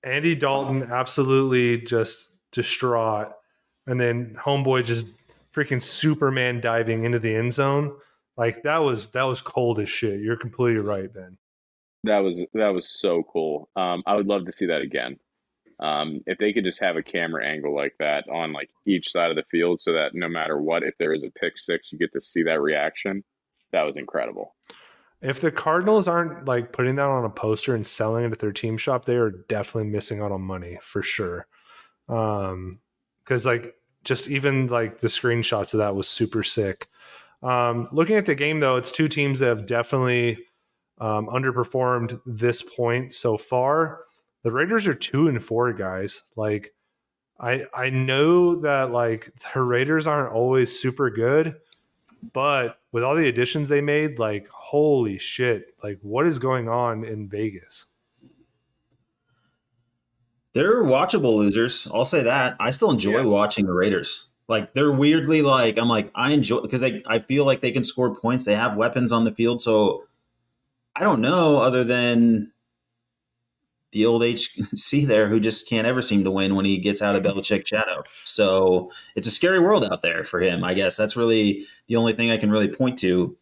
[SPEAKER 1] Andy Dalton absolutely just distraught, and then homeboy just freaking Superman diving into the end zone. Like that was cold as shit. You're completely right, Ben.
[SPEAKER 3] That was so cool. I would love to see that again. If they could just have a camera angle like that on like each side of the field, so that no matter what, if there is a pick six, you get to see that reaction. That was incredible.
[SPEAKER 1] If the Cardinals aren't like putting that on a poster and selling it at their team shop, they are definitely missing out on money for sure. Because like just even like the screenshots of that was super sick. Looking at the game though, it's two teams that have definitely underperformed this point so far. The Raiders are 2-4, guys. Like I know that like the Raiders aren't always super good, but with all the additions they made, like holy shit, like what is going on in Vegas?
[SPEAKER 2] They're watchable losers. I'll say that. I still enjoy watching the Raiders. Like they're weirdly like I'm like I enjoy because I feel like they can score points. They have weapons on the field, so I don't know other than the old HC there who just can't ever seem to win when he gets out of Belichick's shadow. So it's a scary world out there for him. I guess that's really the only thing I can really point to.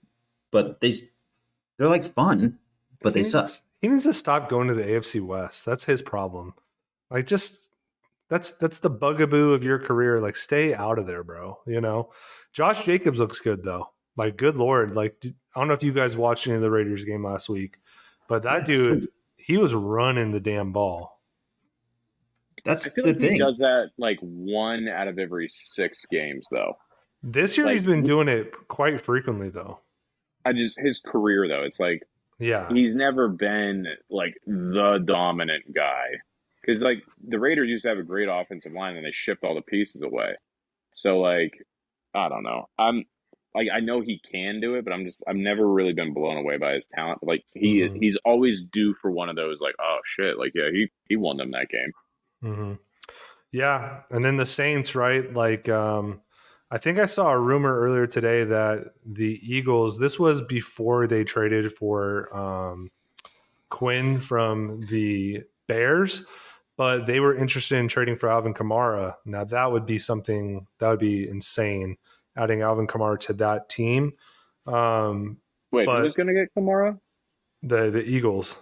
[SPEAKER 2] But they're like fun, but they suck.
[SPEAKER 1] He needs to stop going to the AFC West. That's his problem. Like just that's the bugaboo of your career. Like stay out of there, bro. Josh Jacobs looks good though. Like good lord. Like I don't know if you guys watched any of the Raiders game last week, but that dude, he was running the damn ball.
[SPEAKER 2] That's
[SPEAKER 3] I feel
[SPEAKER 2] the
[SPEAKER 3] like
[SPEAKER 2] thing.
[SPEAKER 3] he does that like 1 out of every 6 games, though.
[SPEAKER 1] This year
[SPEAKER 3] Like,
[SPEAKER 1] he's been doing it quite frequently though.
[SPEAKER 3] his career though, it's like
[SPEAKER 1] Yeah.
[SPEAKER 3] he's never been like the dominant guy. Because like the Raiders used to have a great offensive line, and they shipped all the pieces away. So like, I don't know. I'm like I know he can do it, but I've never really been blown away by his talent. Like he's always due for one of those like, oh shit, like yeah, he won them that game.
[SPEAKER 1] Mm-hmm. Yeah, and then the Saints, right? Like, I think I saw a rumor earlier today that the Eagles, this was before they traded for Quinn from the Bears, but they were interested in trading for Alvin Kamara. Now that would be something that would be insane, adding Alvin Kamara to that team.
[SPEAKER 3] Wait,
[SPEAKER 1] But
[SPEAKER 3] who's going to get Kamara?
[SPEAKER 1] the Eagles,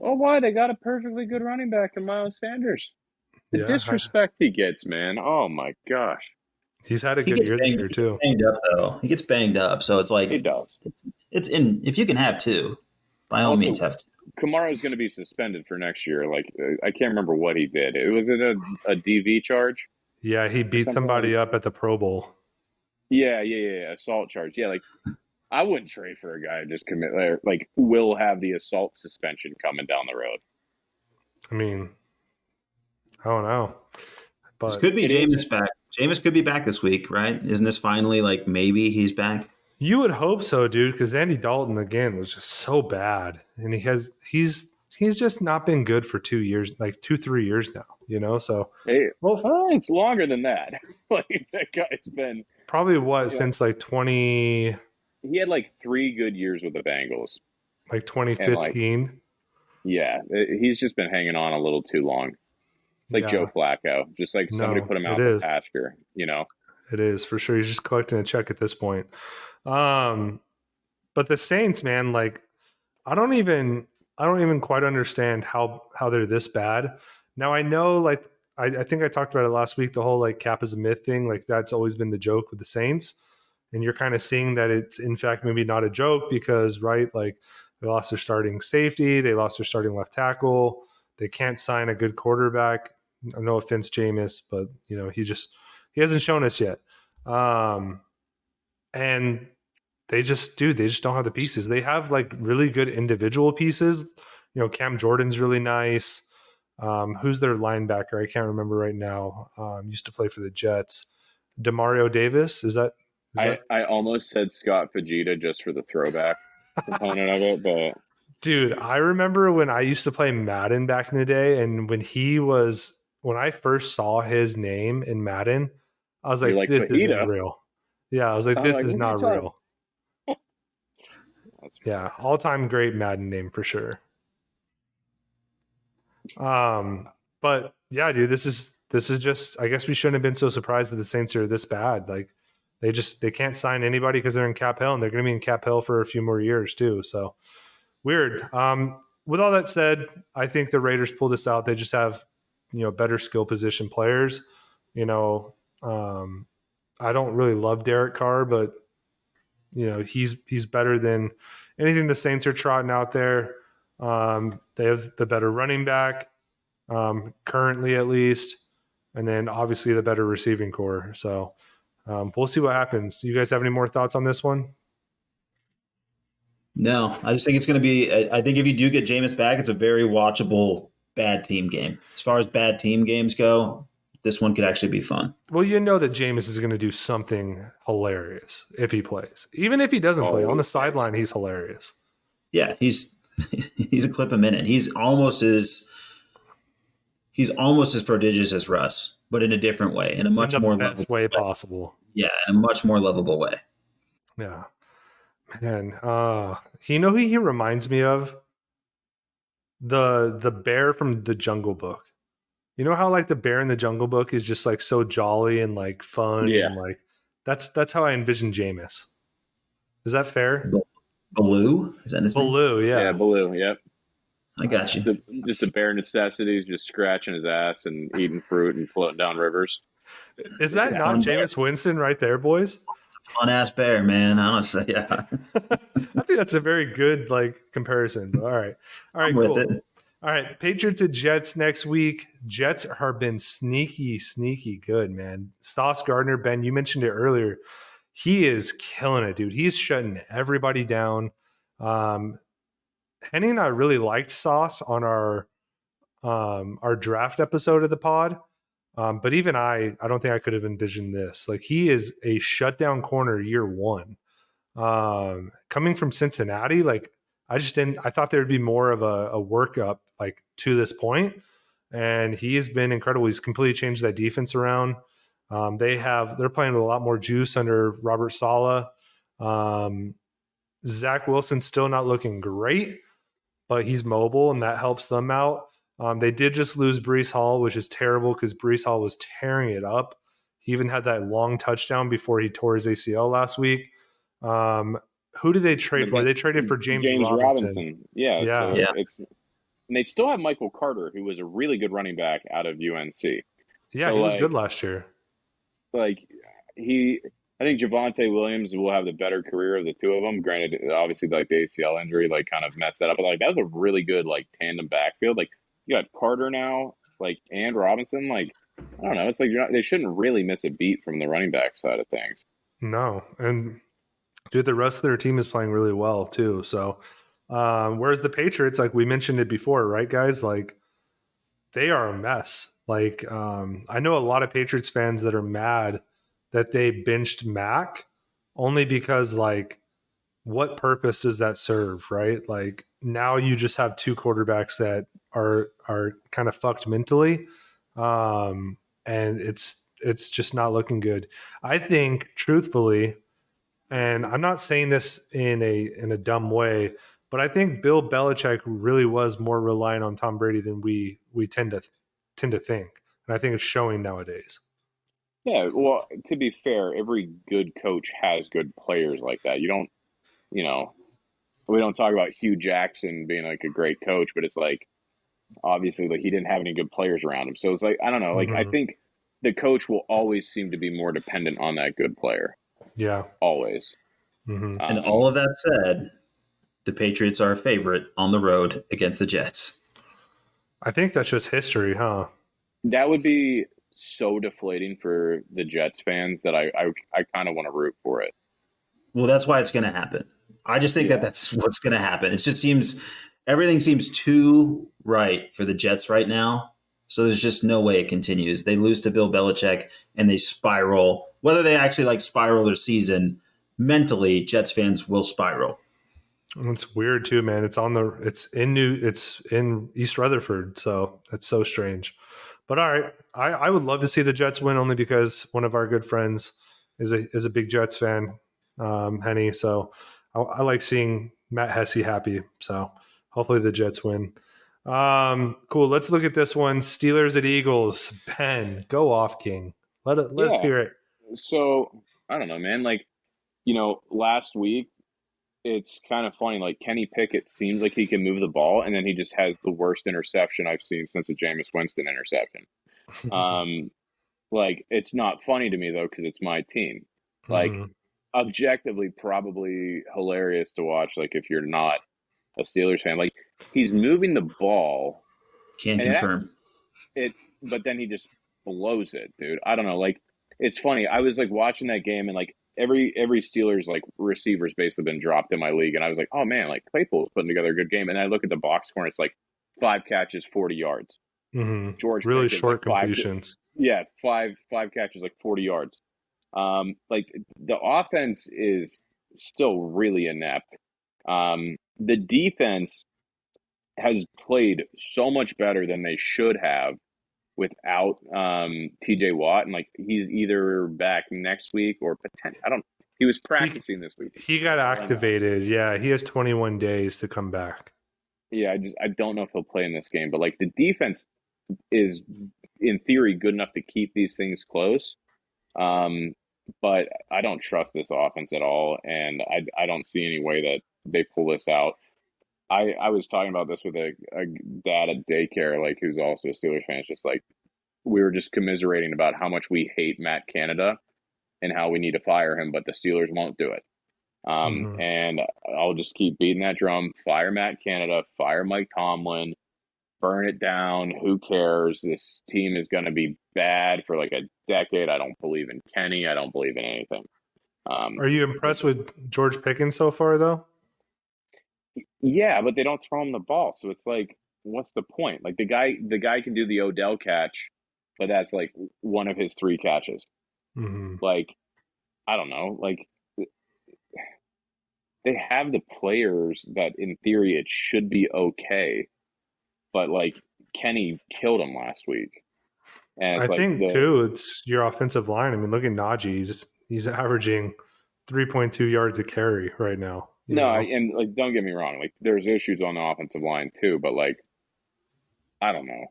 [SPEAKER 3] Oh, why? They got a perfectly good running back in Miles Sanders. The
[SPEAKER 1] yeah,
[SPEAKER 3] disrespect he gets, man. Oh my gosh.
[SPEAKER 1] he's had a
[SPEAKER 2] He
[SPEAKER 1] good
[SPEAKER 2] gets
[SPEAKER 1] year this year
[SPEAKER 2] he gets
[SPEAKER 1] too.
[SPEAKER 2] banged up though. He gets banged up, so it's
[SPEAKER 3] He
[SPEAKER 2] like
[SPEAKER 3] does.
[SPEAKER 2] it's in. If you can have two, by all
[SPEAKER 3] Also,
[SPEAKER 2] means have two.
[SPEAKER 3] Kamara's going to be suspended for next year. Like, I can't remember what he did. It was it a DV charge
[SPEAKER 1] Yeah, he
[SPEAKER 3] or
[SPEAKER 1] beat
[SPEAKER 3] something like.
[SPEAKER 1] somebody up at the Pro Bowl.
[SPEAKER 3] Yeah. Assault charge. Yeah, like I wouldn't trade for a guy who just like will have the assault suspension coming down the road.
[SPEAKER 1] I mean, I don't know,
[SPEAKER 2] This
[SPEAKER 1] but
[SPEAKER 2] could be
[SPEAKER 3] It is.
[SPEAKER 2] Jameis back. Jameis could be back this week, right? Isn't this finally like maybe he's back?
[SPEAKER 1] you would hope so, dude, because Andy Dalton again was just so bad, and he's just not been good for 2 years, like 3 years now, you know. So,
[SPEAKER 3] Hey,
[SPEAKER 1] well,
[SPEAKER 3] it's longer than that. Like that guy's been.
[SPEAKER 1] probably what
[SPEAKER 3] You know,
[SPEAKER 1] since like
[SPEAKER 3] he had like 3 good years with the Bengals, and like
[SPEAKER 1] 2015.
[SPEAKER 3] yeah, he's just been hanging on a little too long. It's like Joe
[SPEAKER 1] Yeah,
[SPEAKER 3] Flacco, just like somebody
[SPEAKER 1] no,
[SPEAKER 3] put him
[SPEAKER 1] it
[SPEAKER 3] out the
[SPEAKER 1] is,
[SPEAKER 3] pasture. You know.
[SPEAKER 1] it is for sure. He's just collecting a check at this point. Um, but the Saints, man, like I don't even quite understand how they're this bad. Now I know like I think I talked about it last week, the whole like cap is a myth thing, like that's always been the joke with the Saints. And you're kind of seeing that it's in fact maybe not a joke because right, like they lost their starting safety, they lost their starting left tackle, they can't sign a good quarterback. No offense, Jameis, but you know, he hasn't shown us yet. And they just don't have the pieces. They have like really good individual pieces. You know, Cam Jordan's really nice. Who's their linebacker? I can't remember right now. Used to play for the Jets. Demario Davis. Is that
[SPEAKER 3] I almost said Scott Fajita just for the throwback component of it, but
[SPEAKER 1] dude? I remember when I used to play Madden back in the day, and when I first saw his name in Madden, I was
[SPEAKER 3] you're
[SPEAKER 1] like,
[SPEAKER 3] like
[SPEAKER 1] this isn't
[SPEAKER 3] fajita.
[SPEAKER 1] real. Yeah, I was like,
[SPEAKER 3] I'm
[SPEAKER 1] this
[SPEAKER 3] like,
[SPEAKER 1] is
[SPEAKER 3] what are you
[SPEAKER 1] not
[SPEAKER 3] talking?
[SPEAKER 1] real.
[SPEAKER 3] That's
[SPEAKER 1] Yeah, all time great Madden name for sure. But yeah, dude, this is just. I guess we shouldn't have been so surprised that the Saints are this bad. Like they can't sign anybody because they're in cap hell, and they're going to be in cap hell for a few more years too. So weird. With all that said, I think the Raiders pull this out. They just have better skill position players. You know, I don't really love Derek Carr, but he's better than anything the Saints are trotting out there. They have the better running back, currently at least, and then obviously the better receiving core. So we'll see what happens. You guys have any more thoughts on this one?
[SPEAKER 2] No, I just think it's going to be. I think if you do get Jameis back, it's a very watchable bad team game. As far as bad team games go, this one could actually be fun.
[SPEAKER 1] Well, you know that Jameis is going to do something hilarious if he plays. Even if he doesn't play, on the
[SPEAKER 3] always
[SPEAKER 1] sideline, he's hilarious.
[SPEAKER 2] Yeah, he's he's a clip a minute. He's almost as prodigious as Russ, but in a different way, in a much
[SPEAKER 1] in the
[SPEAKER 2] more
[SPEAKER 1] best
[SPEAKER 2] lovable
[SPEAKER 1] way
[SPEAKER 2] way.
[SPEAKER 1] possible.
[SPEAKER 2] Yeah, in a much more lovable way.
[SPEAKER 1] Yeah, man. You know who he reminds me of? The bear from the Jungle Book. You know how like the bear in the Jungle Book is just like so jolly and like fun
[SPEAKER 3] yeah.
[SPEAKER 1] and like that's how I envision Jameis. Is that fair?
[SPEAKER 2] Baloo? Is that his name?
[SPEAKER 1] Baloo,
[SPEAKER 3] Yeah,
[SPEAKER 1] yeah.
[SPEAKER 3] Baloo. Yep.
[SPEAKER 2] I got
[SPEAKER 3] Just
[SPEAKER 2] you.
[SPEAKER 3] the bare necessities, just scratching his ass and eating fruit and floating down rivers.
[SPEAKER 1] Is that
[SPEAKER 3] Yeah.
[SPEAKER 1] not
[SPEAKER 2] Fun bear.
[SPEAKER 1] Jameis Winston right there, boys?
[SPEAKER 2] Fun ass bear, man. Honestly, yeah.
[SPEAKER 1] I think that's a very good like comparison. But all right. All right,
[SPEAKER 2] I'm with
[SPEAKER 1] cool.
[SPEAKER 2] it.
[SPEAKER 1] All right. Patriots and Jets next week. Jets have been sneaky good, man. Sauce Gardner, Ben, you mentioned it earlier. He is killing it, dude. He's shutting everybody down. Henny and I really liked Sauce on our draft episode of the pod. But even I don't think I could have envisioned this. Like he is a shutdown corner year one. Coming from Cincinnati, like I thought there'd be more of a workup like to this point. And he has been incredible. He's completely changed that defense around. They're playing with a lot more juice under Robert Saleh. Zach Wilson's still not looking great, but he's mobile and that helps them out. They did just lose Breece Hall, which is terrible because Breece Hall was tearing it up. He even had that long touchdown before he tore his ACL last week. Who did they trade for? They traded for James Robinson.
[SPEAKER 3] Yeah,
[SPEAKER 1] Yeah.
[SPEAKER 3] and they still have Michael Carter, who was a really good running back out of UNC.
[SPEAKER 1] Yeah,
[SPEAKER 3] So,
[SPEAKER 1] he was good last year.
[SPEAKER 3] I think Javonte Williams will have the better career of the two of them. Granted, obviously, like the ACL injury, like kind of messed that up. But like that was a really good like tandem backfield. Like you got Carter now, like and Robinson. Like I don't know. It's like they shouldn't really miss a beat from the running back side of things.
[SPEAKER 1] No, and dude, the rest of their team is playing really well too. So, whereas the Patriots, like we mentioned it before, right, guys? Like they are a mess. Like I know a lot of Patriots fans that are mad that they benched Mac only because like what purpose does that serve, right? Like now you just have two quarterbacks that are kind of fucked mentally. And it's just not looking good. I think truthfully, and I'm not saying this in a dumb way, but I think Bill Belichick really was more reliant on Tom Brady than we tend to think. And I think it's showing nowadays.
[SPEAKER 3] Yeah, well, to be fair, every good coach has good players like that. You don't, we don't talk about Hugh Jackson being like a great coach, but it's like obviously like he didn't have any good players around him. So it's like I don't know, like I think the coach will always seem to be more dependent on that good player.
[SPEAKER 1] Yeah.
[SPEAKER 3] Always.
[SPEAKER 2] And all of that said, the Patriots are a favorite on the road against the Jets.
[SPEAKER 1] I think that's just history, huh?
[SPEAKER 3] That would be so deflating for the Jets fans that I kind of want to root for it.
[SPEAKER 2] Well, that's why it's going to happen. I just think that's what's going to happen. It just everything seems too right for the Jets right now. So there's just no way it continues. They lose to Bill Belichick and they spiral. Whether they actually like spiral their season, mentally, Jets fans will spiral.
[SPEAKER 1] It's weird too, man. It's in East Rutherford, so that's so strange. But all right, I would love to see the Jets win only because one of our good friends is a big Jets fan, Henny. So I like seeing Matt Hesse happy. So hopefully the Jets win. Cool. Let's look at this one. Steelers at Eagles. Ben, go off, King. Let's hear it.
[SPEAKER 3] So I don't know, man. Like last week. It's kind of funny. Like Kenny Pickett seems like he can move the ball, and then he just has the worst interception I've seen since a Jameis Winston interception. Like it's not funny to me though because it's my team. Like objectively, probably hilarious to watch. Like if you're not a Steelers fan, like he's moving the ball.
[SPEAKER 2] Can't confirm
[SPEAKER 3] but then he just blows it, dude. I don't know. Like it's funny. I was like watching that game and like. Every Steelers like receivers basically been dropped in my league, and I was like, oh man, like Claypool's putting together a good game. And I look at the box score, and it's like 5 catches, 40 yards.
[SPEAKER 1] George really Pickens, short like completions.
[SPEAKER 3] Five catches, like 40 yards. Like the offense is still really inept. The defense has played so much better than they should have without TJ Watt, and like he's either back next week or potentially he was practicing this week.
[SPEAKER 1] He got activated. Yeah, he has 21 days to come back.
[SPEAKER 3] Yeah, I don't know if he'll play in this game, but like the defense is in theory good enough to keep these things close. But I don't trust this offense at all, and I don't see any way that they pull this out. I was talking about this with a dad at daycare, like who's also a Steelers fan. It's just like we were just commiserating about how much we hate Matt Canada and how we need to fire him, but the Steelers won't do it. And I'll just keep beating that drum. Fire Matt Canada, fire Mike Tomlin, burn it down. Who cares? This team is going to be bad for like a decade. I don't believe in Kenny. I don't believe in anything.
[SPEAKER 1] Are you impressed with George Pickens so far, though?
[SPEAKER 3] Yeah, but they don't throw him the ball, so it's like, what's the point? Like the guy can do the Odell catch, but that's like one of his 3 catches. Like, I don't know. Like they have the players that, in theory, it should be okay, but like Kenny killed him last week. And
[SPEAKER 1] I
[SPEAKER 3] it's like
[SPEAKER 1] think too, it's your offensive line. I mean, look at Najee. He's averaging 3.2 yards a carry right now.
[SPEAKER 3] and like, don't get me wrong, like there's issues on the offensive line too, but like, I don't know.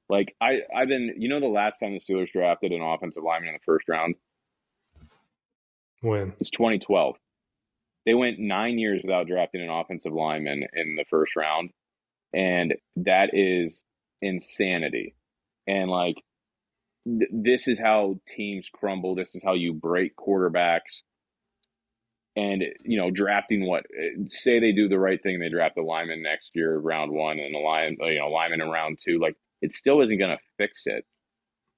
[SPEAKER 3] Like I've been, the last time the Steelers drafted an offensive lineman in the first round
[SPEAKER 1] When?
[SPEAKER 3] was 2012. They went 9 years without drafting an offensive lineman in the first round, and that is insanity. And like, this is how teams crumble. This is how you break quarterbacks. And drafting say they do the right thing, they draft a lineman next year, round 1, and a lineman in round 2. Like, it still isn't going to fix it.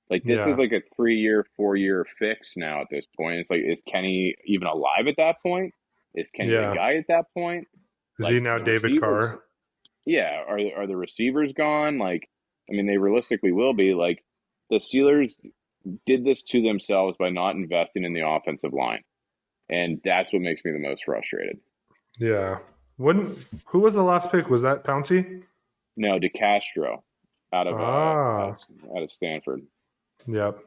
[SPEAKER 3] Like, this is like a 3-year, 4-year fix now at this point. It's like, is Kenny even alive at that point? Is Kenny the guy at that point?
[SPEAKER 1] Is he now David Carr?
[SPEAKER 3] Yeah. Are the receivers gone? Like, I mean, they realistically will be. Like, the Steelers did this to themselves by not investing in the offensive line. And that's what makes me the most frustrated.
[SPEAKER 1] Yeah. Who was the last pick? Was that Pouncey?
[SPEAKER 3] No, DeCastro out of Stanford.
[SPEAKER 1] Yep.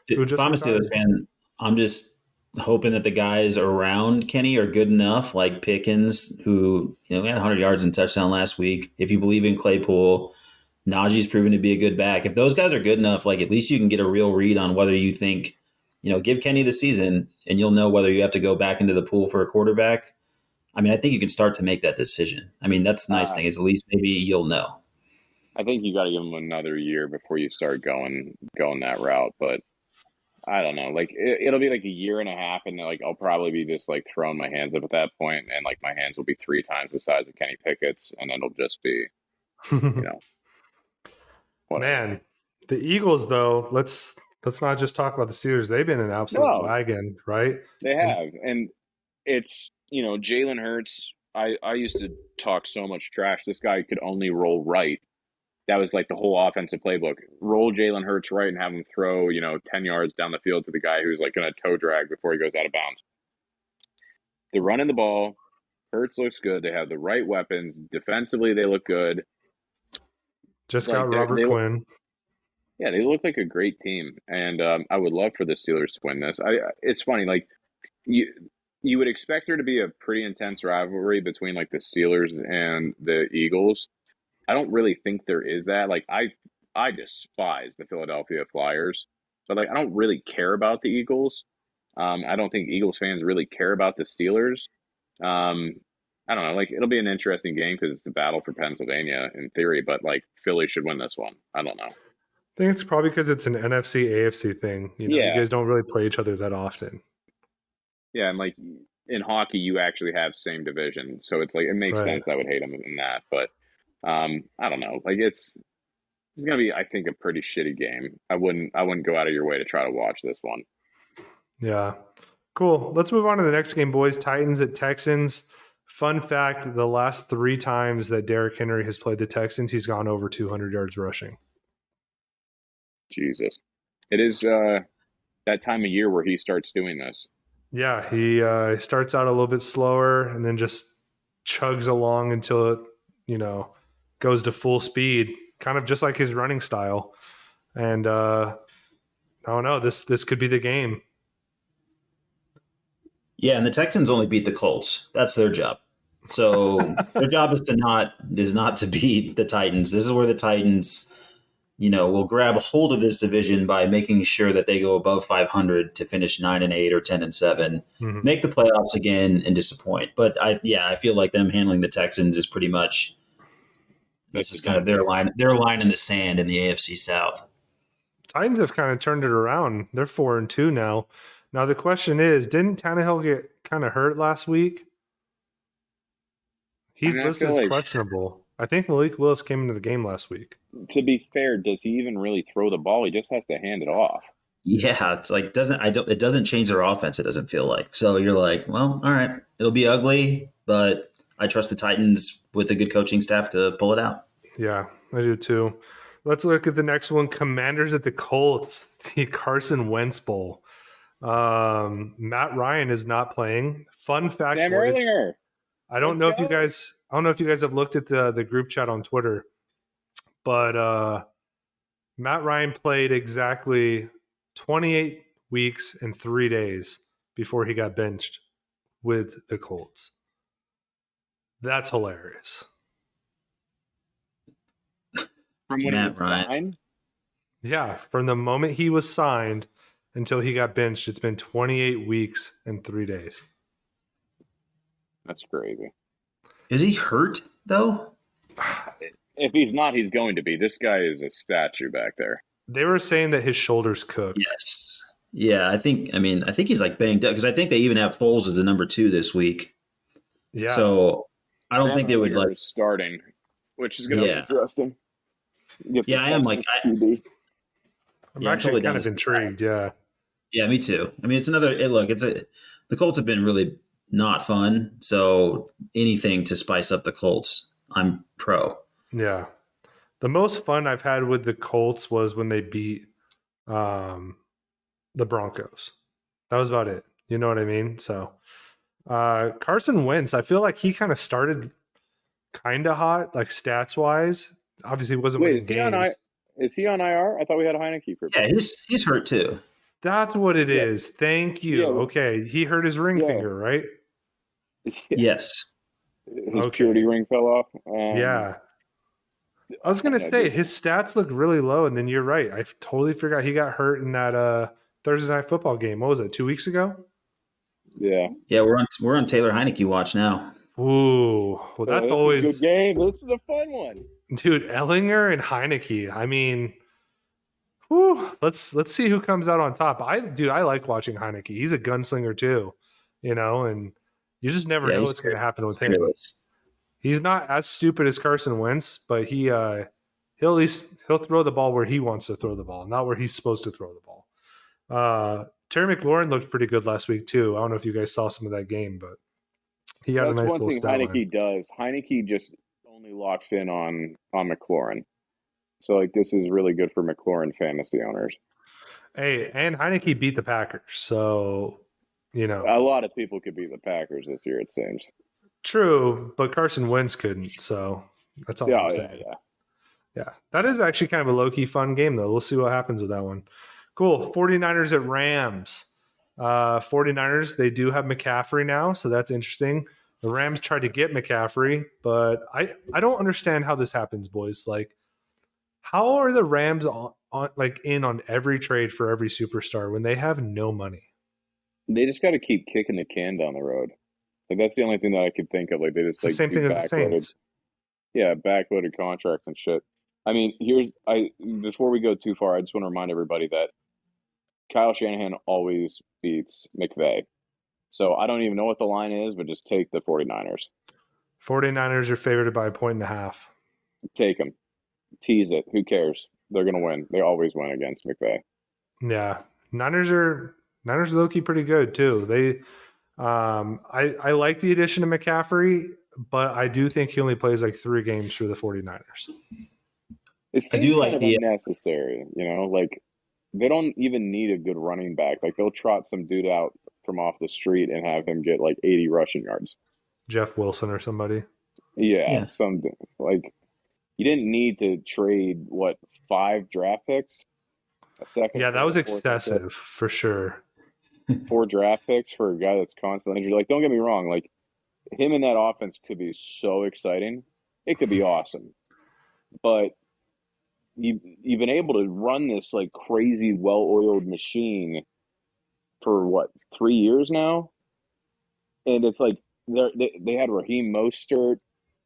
[SPEAKER 2] If I'm a Steelers fan, I'm just hoping that the guys around Kenny are good enough, like Pickens, who had 100 yards and touchdown last week. If you believe in Claypool, Najee's proven to be a good back. If those guys are good enough, like at least you can get a real read on whether you think, give Kenny the season and you'll know whether you have to go back into the pool for a quarterback. I mean, I think you can start to make that decision. I mean, that's the nice thing is at least maybe you'll know.
[SPEAKER 3] I think you got to give him another year before you start going that route. But I don't know. Like, it'll be like a year and a half, and like I'll probably be just like throwing my hands up at that point, and like my hands will be 3 times the size of Kenny Pickett's, and then it'll just be, whatever.
[SPEAKER 1] Man, the Eagles though. Let's not just talk about the Steelers. They've been an absolute wagon, right?
[SPEAKER 3] They have, and it's Jalen Hurts. I used to talk so much trash. This guy could only roll right. That was like the whole offensive playbook. Roll Jalen Hurts right and have him throw 10 yards down the field to the guy who's like going to toe drag before he goes out of bounds. They're running the ball. Hurts looks good. They have the right weapons. Defensively, they look good.
[SPEAKER 1] Just got Robert Quinn.
[SPEAKER 3] Yeah, they look like a great team, and I would love for the Steelers to win this. It's funny, like you would expect there to be a pretty intense rivalry between like the Steelers and the Eagles. I don't really think there is that. Like, I despise the Philadelphia Flyers, but like I don't really care about the Eagles. I don't think Eagles fans really care about the Steelers. I don't know. Like, it'll be an interesting game because it's the battle for Pennsylvania in theory, but like Philly should win this one. I don't know.
[SPEAKER 1] I think it's probably because it's an NFC AFC thing. You guys don't really play each other that often. Yeah,
[SPEAKER 3] and like in hockey, you actually have same division, so it's like it makes sense. I would hate them in that, but I don't know. Like it's gonna be, I think, a pretty shitty game. I wouldn't go out of your way to try to watch this one.
[SPEAKER 1] Yeah, cool. Let's move on to the next game, boys. Titans at Texans. Fun fact: the last 3 times that Derrick Henry has played the Texans, he's gone over 200 yards rushing.
[SPEAKER 3] Jesus, it is that time of year where he starts doing this.
[SPEAKER 1] Yeah, he starts out a little bit slower and then just chugs along until it, goes to full speed, kind of just like his running style. And I don't know, this could be the game.
[SPEAKER 2] Yeah, and the Texans only beat the Colts. That's their job. So their job is not to beat the Titans. This is where the Titans, will grab a hold of this division by making sure that they go above 500 to finish 9-8 or 10-7, make the playoffs again and disappoint. But I feel like them handling the Texans is pretty much. This is kind of their line in the sand in the AFC South.
[SPEAKER 1] Titans have kind of turned it around. They're 4-2 now. Now the question is, didn't Tannehill get kind of hurt last week? He's listed as questionable. I think Malik Willis came into the game last week.
[SPEAKER 3] To be fair, does he even really throw the ball? He just has to hand it off.
[SPEAKER 2] Yeah, it's like it doesn't change their offense. It doesn't feel like. So you're like, well, all right, it'll be ugly, but I trust the Titans with a good coaching staff to pull it out.
[SPEAKER 1] Yeah, I do too. Let's look at the next one. Commanders at the Colts, the Carson Wentz Bowl. Matt Ryan is not playing. Fun fact,
[SPEAKER 3] Sam Erlinger.
[SPEAKER 1] I don't know if you guys have looked at the group chat on Twitter, but Matt Ryan played exactly 28 weeks and 3 days before he got benched with the Colts. That's hilarious.
[SPEAKER 3] From when he
[SPEAKER 2] Matt
[SPEAKER 3] was
[SPEAKER 2] Ryan.
[SPEAKER 3] signed?
[SPEAKER 1] Yeah, from the moment he was signed until he got benched, it's been 28 weeks and 3 days.
[SPEAKER 3] That's crazy.
[SPEAKER 2] Is he hurt though?
[SPEAKER 3] If he's not, he's going to be. This guy is a statue back there.
[SPEAKER 1] They were saying that his shoulder's cooked.
[SPEAKER 2] Yes. Yeah, I think he's like banged up because I think they even have Foles as the number 2 this week.
[SPEAKER 1] Yeah.
[SPEAKER 2] So I don't
[SPEAKER 3] Sam
[SPEAKER 2] think they would
[SPEAKER 3] Ehlinger
[SPEAKER 2] like.
[SPEAKER 3] is starting, which is going to
[SPEAKER 2] Yeah.
[SPEAKER 3] be interesting.
[SPEAKER 2] Yeah, I am like.
[SPEAKER 1] I'm
[SPEAKER 2] Yeah, I'm
[SPEAKER 1] actually
[SPEAKER 2] totally
[SPEAKER 1] kind
[SPEAKER 2] down
[SPEAKER 1] of
[SPEAKER 2] to see
[SPEAKER 1] intrigued. Yeah.
[SPEAKER 2] Yeah, me too. I mean, it's another. The Colts have been really not fun. So anything to spice up the Colts, I'm pro.
[SPEAKER 1] Yeah. The most fun I've had with the Colts was when they beat the Broncos. That was about it. You know what I mean? So Carson Wentz, I feel like he kind of started kind of hot, like stats wise. Obviously, he wasn't
[SPEAKER 3] Wait,
[SPEAKER 1] winning games.
[SPEAKER 3] is he on IR? I thought we had a Heineke for.
[SPEAKER 2] Yeah, he's hurt too.
[SPEAKER 1] That's what it
[SPEAKER 3] Yeah.
[SPEAKER 1] is. Thank you.
[SPEAKER 3] Yeah.
[SPEAKER 1] Okay. He hurt his ring
[SPEAKER 3] Yeah.
[SPEAKER 1] finger, right?
[SPEAKER 2] Yes.
[SPEAKER 3] His purity ring fell off.
[SPEAKER 1] Yeah. I was going to say, his stats look really low, and then you're right. I totally forgot he got hurt in that Thursday Night Football game. What was it, 2 weeks ago?
[SPEAKER 3] Yeah.
[SPEAKER 2] Yeah, we're on Taylor Heineke watch now.
[SPEAKER 1] Ooh. Well, that's
[SPEAKER 3] this
[SPEAKER 1] always
[SPEAKER 3] is a good game. This is a fun one.
[SPEAKER 1] Dude, Ellinger and Heineke. I mean, whew, let's see who comes out on top. I like watching Heineke. He's a gunslinger too, and you just never know what's going to happen with him. He's not as stupid as Carson Wentz, but he'll at least throw the ball where he wants to throw the ball, not where he's supposed to throw the ball. Terry McLaurin looked pretty good last week too. I don't know if you guys saw some of that game, but he had a nice little stat line.
[SPEAKER 3] Heineke does. Heineke just only locks in on McLaurin. So like this is really good for McLaurin fantasy owners.
[SPEAKER 1] Hey, and Heineke beat the Packers, so
[SPEAKER 3] a lot of people could beat the Packers this year, it seems.
[SPEAKER 1] True, but Carson Wentz couldn't, so that's all I'm saying. Yeah. That is actually kind of a low-key fun game, though. We'll see what happens with that one. Cool. 49ers at Rams. 49ers, they do have McCaffrey now, so that's interesting. The Rams tried to get McCaffrey, but I don't understand how this happens, boys. Like, how are the Rams in on every trade for every superstar when they have no money?
[SPEAKER 3] They just got to keep kicking the can down the road. Like that's the only thing that I could think of. Like they just
[SPEAKER 1] it's the same thing as the Saints.
[SPEAKER 3] Yeah, backloaded contracts and shit. I mean, before we go too far, I just want to remind everybody that Kyle Shanahan always beats McVay. So I don't even know what the line is, but just take the 49ers.
[SPEAKER 1] 49ers are favored by 1.5.
[SPEAKER 3] Take them. Tease it. Who cares? They're going to win. They always win against McVay.
[SPEAKER 1] Yeah. Niners low-key pretty good too. They I like the addition of McCaffrey, but I do think he only plays like 3 games for the 49ers.
[SPEAKER 3] It seems kind of unnecessary, like they don't even need a good running back. Like they'll trot some dude out from off the street and have him get like 80 rushing yards.
[SPEAKER 1] Jeff Wilson or somebody.
[SPEAKER 3] Yeah. Like you didn't need to trade 5 draft picks? A second.
[SPEAKER 1] Yeah, that was excessive for sure.
[SPEAKER 3] 4 draft picks for a guy that's constantly injured. Like, don't get me wrong. Like, him in that offense could be so exciting. It could be awesome. But you've been able to run this, like, crazy, well-oiled machine for, 3 years now? And it's like they had Raheem Mostert,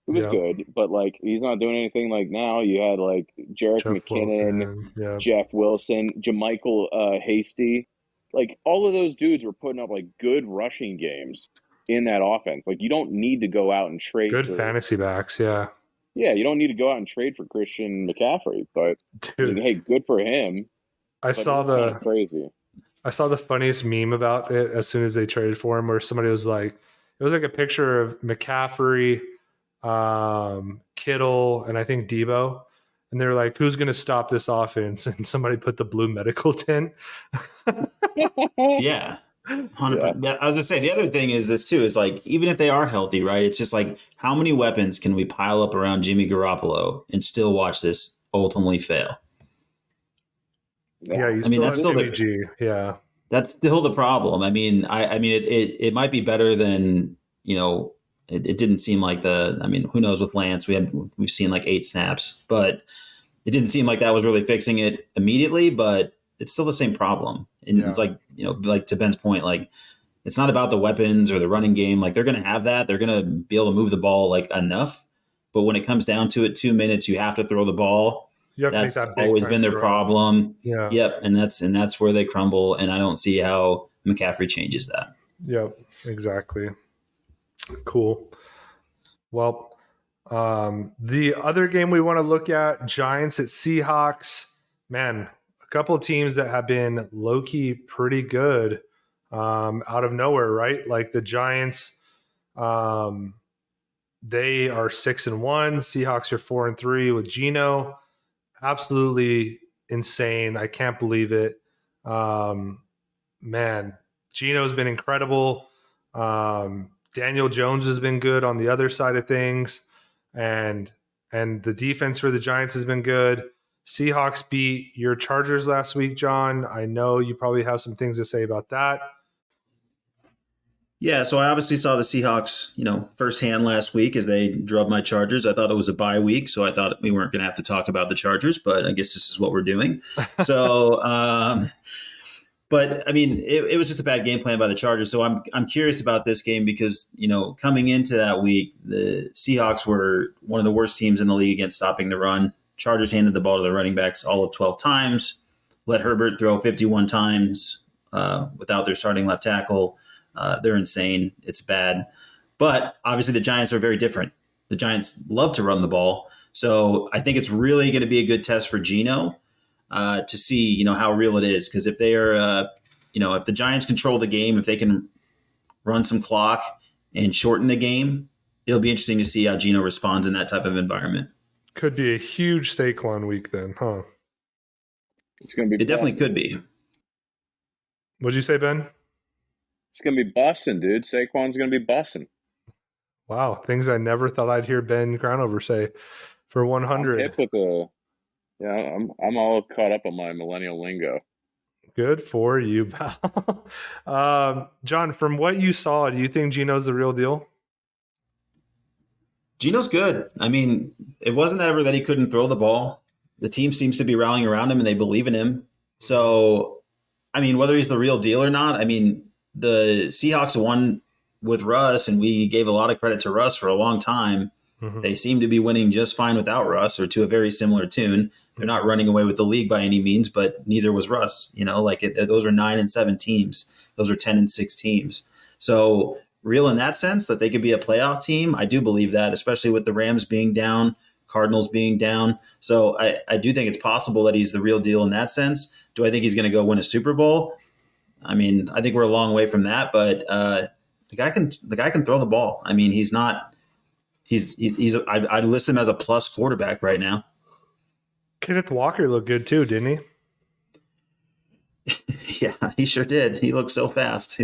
[SPEAKER 3] who was good, but, like, he's not doing anything like now. You had, like, Jerick McKinnon, Jeff Wilson, JaMychal Hasty. Like, all of those dudes were putting up, like, good rushing games in that offense. Like, you don't need to go out and trade
[SPEAKER 1] good fantasy backs, yeah.
[SPEAKER 3] Yeah, you don't need to go out and trade for Christian McCaffrey, but,
[SPEAKER 1] dude,
[SPEAKER 3] hey, good for him.
[SPEAKER 1] I saw the funniest meme about it as soon as they traded for him, where somebody was like, it was like a picture of McCaffrey, Kittle, and I think Debo. And they're like, who's going to stop this offense? And somebody put the blue medical tent.
[SPEAKER 2] Yeah. 100%. I was going to say, the other thing is this too, is like, even if they are healthy, right? It's just like, how many weapons can we pile up around Jimmy Garoppolo and still watch this ultimately fail?
[SPEAKER 1] Yeah, you
[SPEAKER 2] I mean,
[SPEAKER 1] still
[SPEAKER 2] that's
[SPEAKER 1] have
[SPEAKER 2] still
[SPEAKER 1] Jimmy
[SPEAKER 2] the
[SPEAKER 1] G. Yeah.
[SPEAKER 2] that's still the problem. I mean, it might be better than it didn't seem like the. I mean, who knows with Lance? We've seen like 8 snaps, but it didn't seem like that was really fixing it immediately. But it's still the same problem, and
[SPEAKER 1] Yeah.
[SPEAKER 2] it's like like to Ben's point, like it's not about the weapons or the running game. Like they're going to have that. They're going to be able to move the ball like enough. But when it comes down to it, 2 minutes, you have to throw the ball.
[SPEAKER 1] You have to make
[SPEAKER 2] That's
[SPEAKER 1] that big
[SPEAKER 2] always
[SPEAKER 1] time
[SPEAKER 2] been their
[SPEAKER 1] throw.
[SPEAKER 2] problem.
[SPEAKER 1] Yeah.
[SPEAKER 2] Yep, and that's where they crumble. And I don't see how McCaffrey changes that.
[SPEAKER 1] Yep. Exactly. Cool. Well, the other game we want to look at, Giants at Seahawks. Man, a couple of teams that have been low-key pretty good out of nowhere, right? Like the Giants, they are 6-1. Seahawks are 4-3 with Geno. Absolutely insane. I can't believe it. Man, Geno's been incredible. Daniel Jones has been good on the other side of things, and the defense for the Giants has been good. Seahawks beat your Chargers last week, John. I know you probably have some things to say about that.
[SPEAKER 2] Yeah, so I obviously saw the Seahawks, firsthand last week as they drubbed my Chargers. I thought it was a bye week, so I thought we weren't going to have to talk about the Chargers, but I guess this is what we're doing. So, but I mean, it was just a bad game plan by the Chargers. So I'm curious about this game because coming into that week, the Seahawks were one of the worst teams in the league against stopping the run. Chargers handed the ball to the running backs all of 12 times, let Herbert throw 51 times without their starting left tackle. They're insane. It's bad. But obviously the Giants are very different. The Giants love to run the ball. So I think it's really going to be a good test for Geno to see, how real it is. Because if they are, if the Giants control the game, if they can run some clock and shorten the game, it'll be interesting to see how Geno responds in that type of environment.
[SPEAKER 1] Could be a huge Saquon week then, huh?
[SPEAKER 3] It's going to be.
[SPEAKER 2] It definitely could be.
[SPEAKER 1] What'd you say, Ben?
[SPEAKER 3] It's going to be busting, dude. Saquon's going to be busting.
[SPEAKER 1] Wow, things I never thought I'd hear Ben Crownover say for 100.
[SPEAKER 3] I'm hip with I'm all caught up on my millennial lingo.
[SPEAKER 1] Good for you, pal. John, from what you saw, do you think Geno's the real deal?
[SPEAKER 2] Geno's good. I mean, it wasn't ever that he couldn't throw the ball. The team seems to be rallying around him and they believe in him. So, I mean, whether he's the real deal or not, I mean, the Seahawks won with Russ, and we gave a lot of credit to Russ for a long time. Mm-hmm. They seem to be winning just fine without Russ, or to a very similar tune. They're not running away with the league by any means, but neither was Russ. Those are 9-7 teams. Those are 10-6 teams. So real in that sense that they could be a playoff team. I do believe that, especially with the Rams being down, Cardinals being down. So I do think it's possible that he's the real deal in that sense. Do I think he's going to go win a Super Bowl? I mean, I think we're a long way from that, but the guy can throw the ball. I mean, he's not. I'd list him as a plus quarterback right now.
[SPEAKER 1] Kenneth Walker looked good too, didn't
[SPEAKER 2] he? Yeah, he sure did. He looked so fast.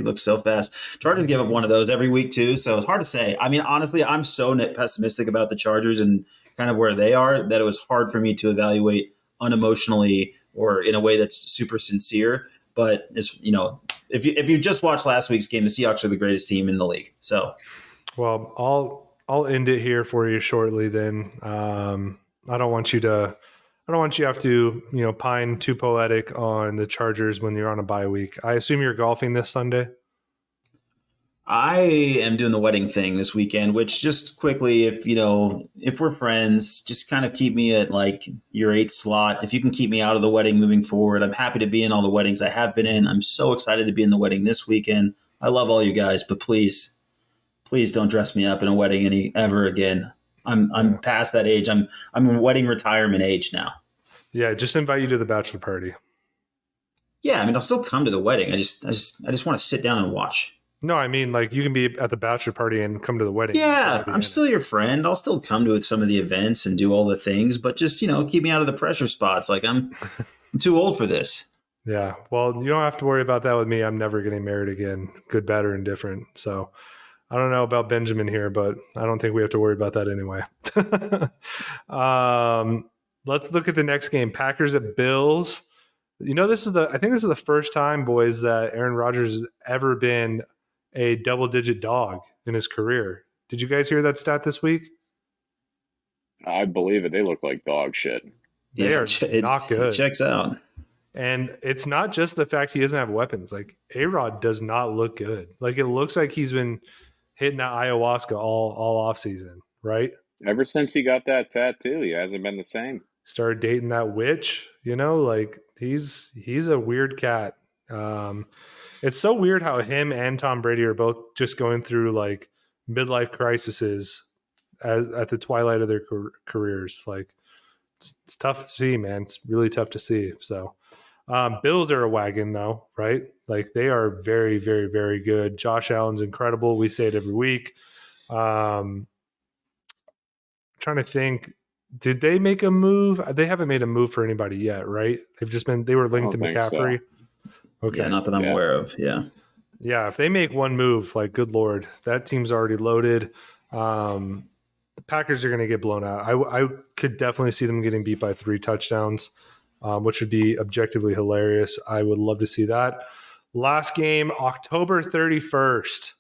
[SPEAKER 2] Chargers give up one of those every week too, so it's hard to say. I mean, honestly, I'm so pessimistic about the Chargers and kind of where they are that it was hard for me to evaluate unemotionally or in a way that's super sincere. But if you just watched last week's game, the Seahawks are the greatest team in the league. So,
[SPEAKER 1] well, I'll end it here for you shortly. Then I don't want you to have to pine too poetic on the Chargers when you're on a bye week. I assume you're golfing this Sunday.
[SPEAKER 2] I am doing the wedding thing this weekend, which just quickly, if we're friends, just kind of keep me at like your 8th slot. If you can keep me out of the wedding moving forward, I'm happy to be in all the weddings I have been in. I'm so excited to be in the wedding this weekend. I love all you guys, but please don't dress me up in a wedding ever again. I'm past that age. I'm wedding retirement age now.
[SPEAKER 1] Yeah, just invite you to the bachelor party.
[SPEAKER 2] Yeah, I mean, I'll still come to the wedding. I just want to sit down and watch.
[SPEAKER 1] No, I mean, like, you can be at the bachelor party and come to the wedding.
[SPEAKER 2] Yeah, I'm still your friend. I'll still come to some of the events and do all the things, but just, keep me out of the pressure spots. Like, I'm too old for this.
[SPEAKER 1] Yeah, well, you don't have to worry about that with me. I'm never getting married again, good, bad, or indifferent. So I don't know about Benjamin here, but I don't think we have to worry about that anyway. Let's look at the next game. Packers at Bills. I think this is the first time, boys, that Aaron Rodgers has ever been a double-digit dog in his career. Did you guys hear that stat this week?
[SPEAKER 3] I believe it. They look like dog shit.
[SPEAKER 1] They are not good.
[SPEAKER 2] It checks out.
[SPEAKER 1] And it's not just the fact he doesn't have weapons. Like, A-Rod does not look good. Like, it looks like he's been hitting that ayahuasca all offseason, right?
[SPEAKER 3] Ever since he got that tattoo, he hasn't been the same.
[SPEAKER 1] Started dating that witch, like he's a weird cat. It's so weird how him and Tom Brady are both just going through like midlife crises at the twilight of their careers. Like, it's tough to see, man. It's really tough to see. So Bills are a wagon though, right? Like, they are very, very, very good. Josh Allen's incredible. We say it every week. Trying to think, did they make a move? They haven't made a move for anybody yet, right? They were linked to McCaffrey. So.
[SPEAKER 2] Okay. Yeah, not that I'm aware of. Yeah.
[SPEAKER 1] Yeah. If they make one move, like, good Lord, that team's already loaded. The Packers are going to get blown out. I could definitely see them getting beat by 3 touchdowns, which would be objectively hilarious. I would love to see that. Last game, October 31st.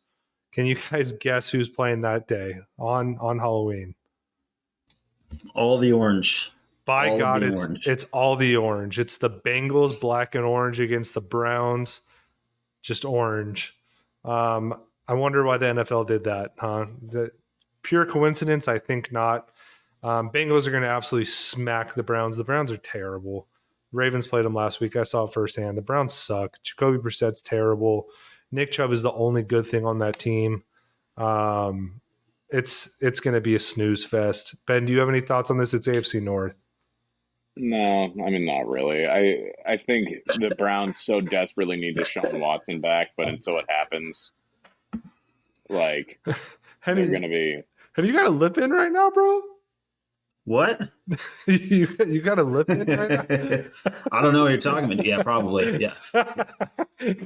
[SPEAKER 1] Can you guys guess who's playing that day on Halloween?
[SPEAKER 2] All the orange.
[SPEAKER 1] By God, it's all the orange. It's the Bengals, black and orange, against the Browns, just orange. I wonder why the NFL did that, huh? Pure coincidence? I think not. Bengals are going to absolutely smack the Browns. The Browns are terrible. Ravens played them last week. I saw it firsthand. The Browns suck. Jacoby Brissett's terrible. Nick Chubb is the only good thing on that team. It's going to be a snooze fest. Ben, do you have any thoughts on this? It's AFC North.
[SPEAKER 3] No, I mean, not really. I think the Browns so desperately need Deshaun Watson back, but until it happens, like, they're going to be.
[SPEAKER 1] Have you got a lip in right now, bro?
[SPEAKER 2] What?
[SPEAKER 1] you got a lip in right now?
[SPEAKER 2] I don't know what you're talking about. Yeah, probably. Yeah.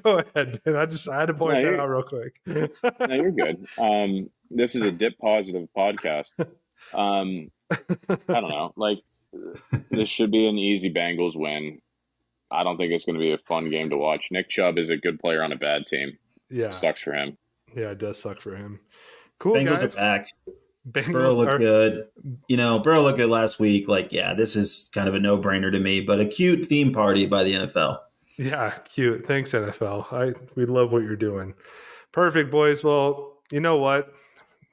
[SPEAKER 1] Go ahead, man. I had to point that out real quick.
[SPEAKER 3] No, you're good. This is a dip positive podcast. I don't know. Like, this should be an easy Bengals win. I don't think it's going to be a fun game to watch. Nick Chubb is a good player on a bad team.
[SPEAKER 1] Yeah.
[SPEAKER 3] It sucks for him.
[SPEAKER 1] Yeah, it does suck for him. Cool,
[SPEAKER 2] Bengals
[SPEAKER 1] guys.
[SPEAKER 2] are back. Burrow looked good. Burrow looked good last week. Like, yeah, this is kind of a no-brainer to me, but a cute theme party by the NFL.
[SPEAKER 1] Yeah, cute. Thanks, NFL. We love what you're doing. Perfect, boys. Well, you know what?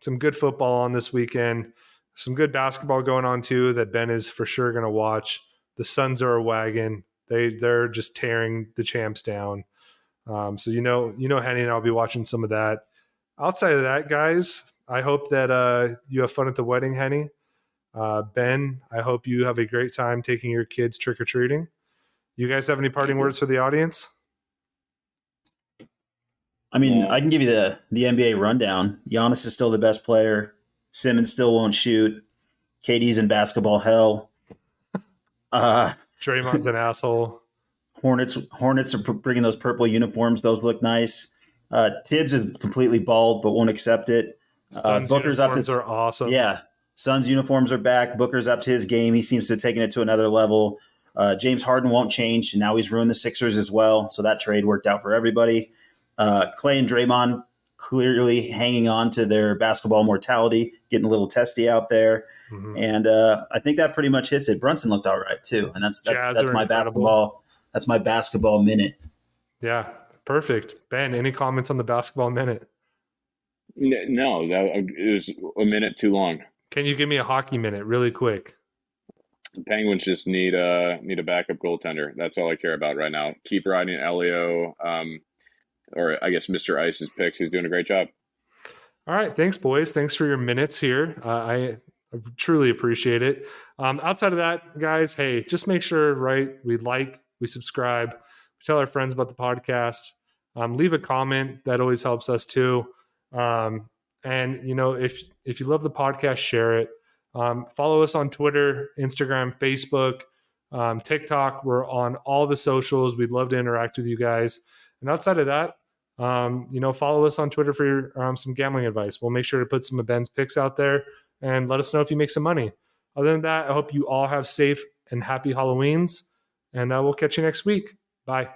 [SPEAKER 1] Some good football on this weekend. Some good basketball going on too that Ben is for sure going to watch. The Suns are a wagon. They're just tearing the champs down. So Henny and I'll be watching some of that. Outside of that, guys, I hope that you have fun at the wedding, Henny. Ben, I hope you have a great time taking your kids trick-or-treating. You guys have any parting words for the audience?
[SPEAKER 2] I mean, I can give you the NBA rundown. Giannis is still the best player. Simmons still won't shoot. KD's in basketball hell.
[SPEAKER 1] Draymond's an asshole.
[SPEAKER 2] Hornets are bringing those purple uniforms. Those look nice. Tibbs is completely bald but won't accept it. Booker's up to
[SPEAKER 1] are awesome.
[SPEAKER 2] Yeah, Suns uniforms are back. Booker's up to his game. He seems to have taken it to another level. James Harden won't change, and now he's ruined the Sixers as well. So that trade worked out for everybody. Clay and Draymond clearly hanging on to their basketball mortality, getting a little testy out there. Mm-hmm. And I think that pretty much hits it. Brunson looked all right too. And that's my basketball. That's my basketball minute.
[SPEAKER 1] Yeah. Perfect. Ben, any comments on the basketball minute?
[SPEAKER 3] No, it was a minute too long.
[SPEAKER 1] Can you give me a hockey minute really quick?
[SPEAKER 3] The Penguins just need a backup goaltender. That's all I care about right now. Keep riding Elio. Or I guess Mr. Ice's picks. He's doing a great job.
[SPEAKER 1] All right. Thanks, boys. Thanks for your minutes here. I truly appreciate it. Outside of that, guys, hey, just make sure, we subscribe, tell our friends about the podcast, leave a comment. That always helps us too. And, if you love the podcast, share it. Follow us on Twitter, Instagram, Facebook, TikTok. We're on all the socials. We'd love to interact with you guys. And outside of that, follow us on Twitter for some gambling advice. We'll make sure to put some of Ben's picks out there and let us know if you make some money. Other than that, I hope you all have safe and happy Halloweens. and we'll catch you next week. Bye.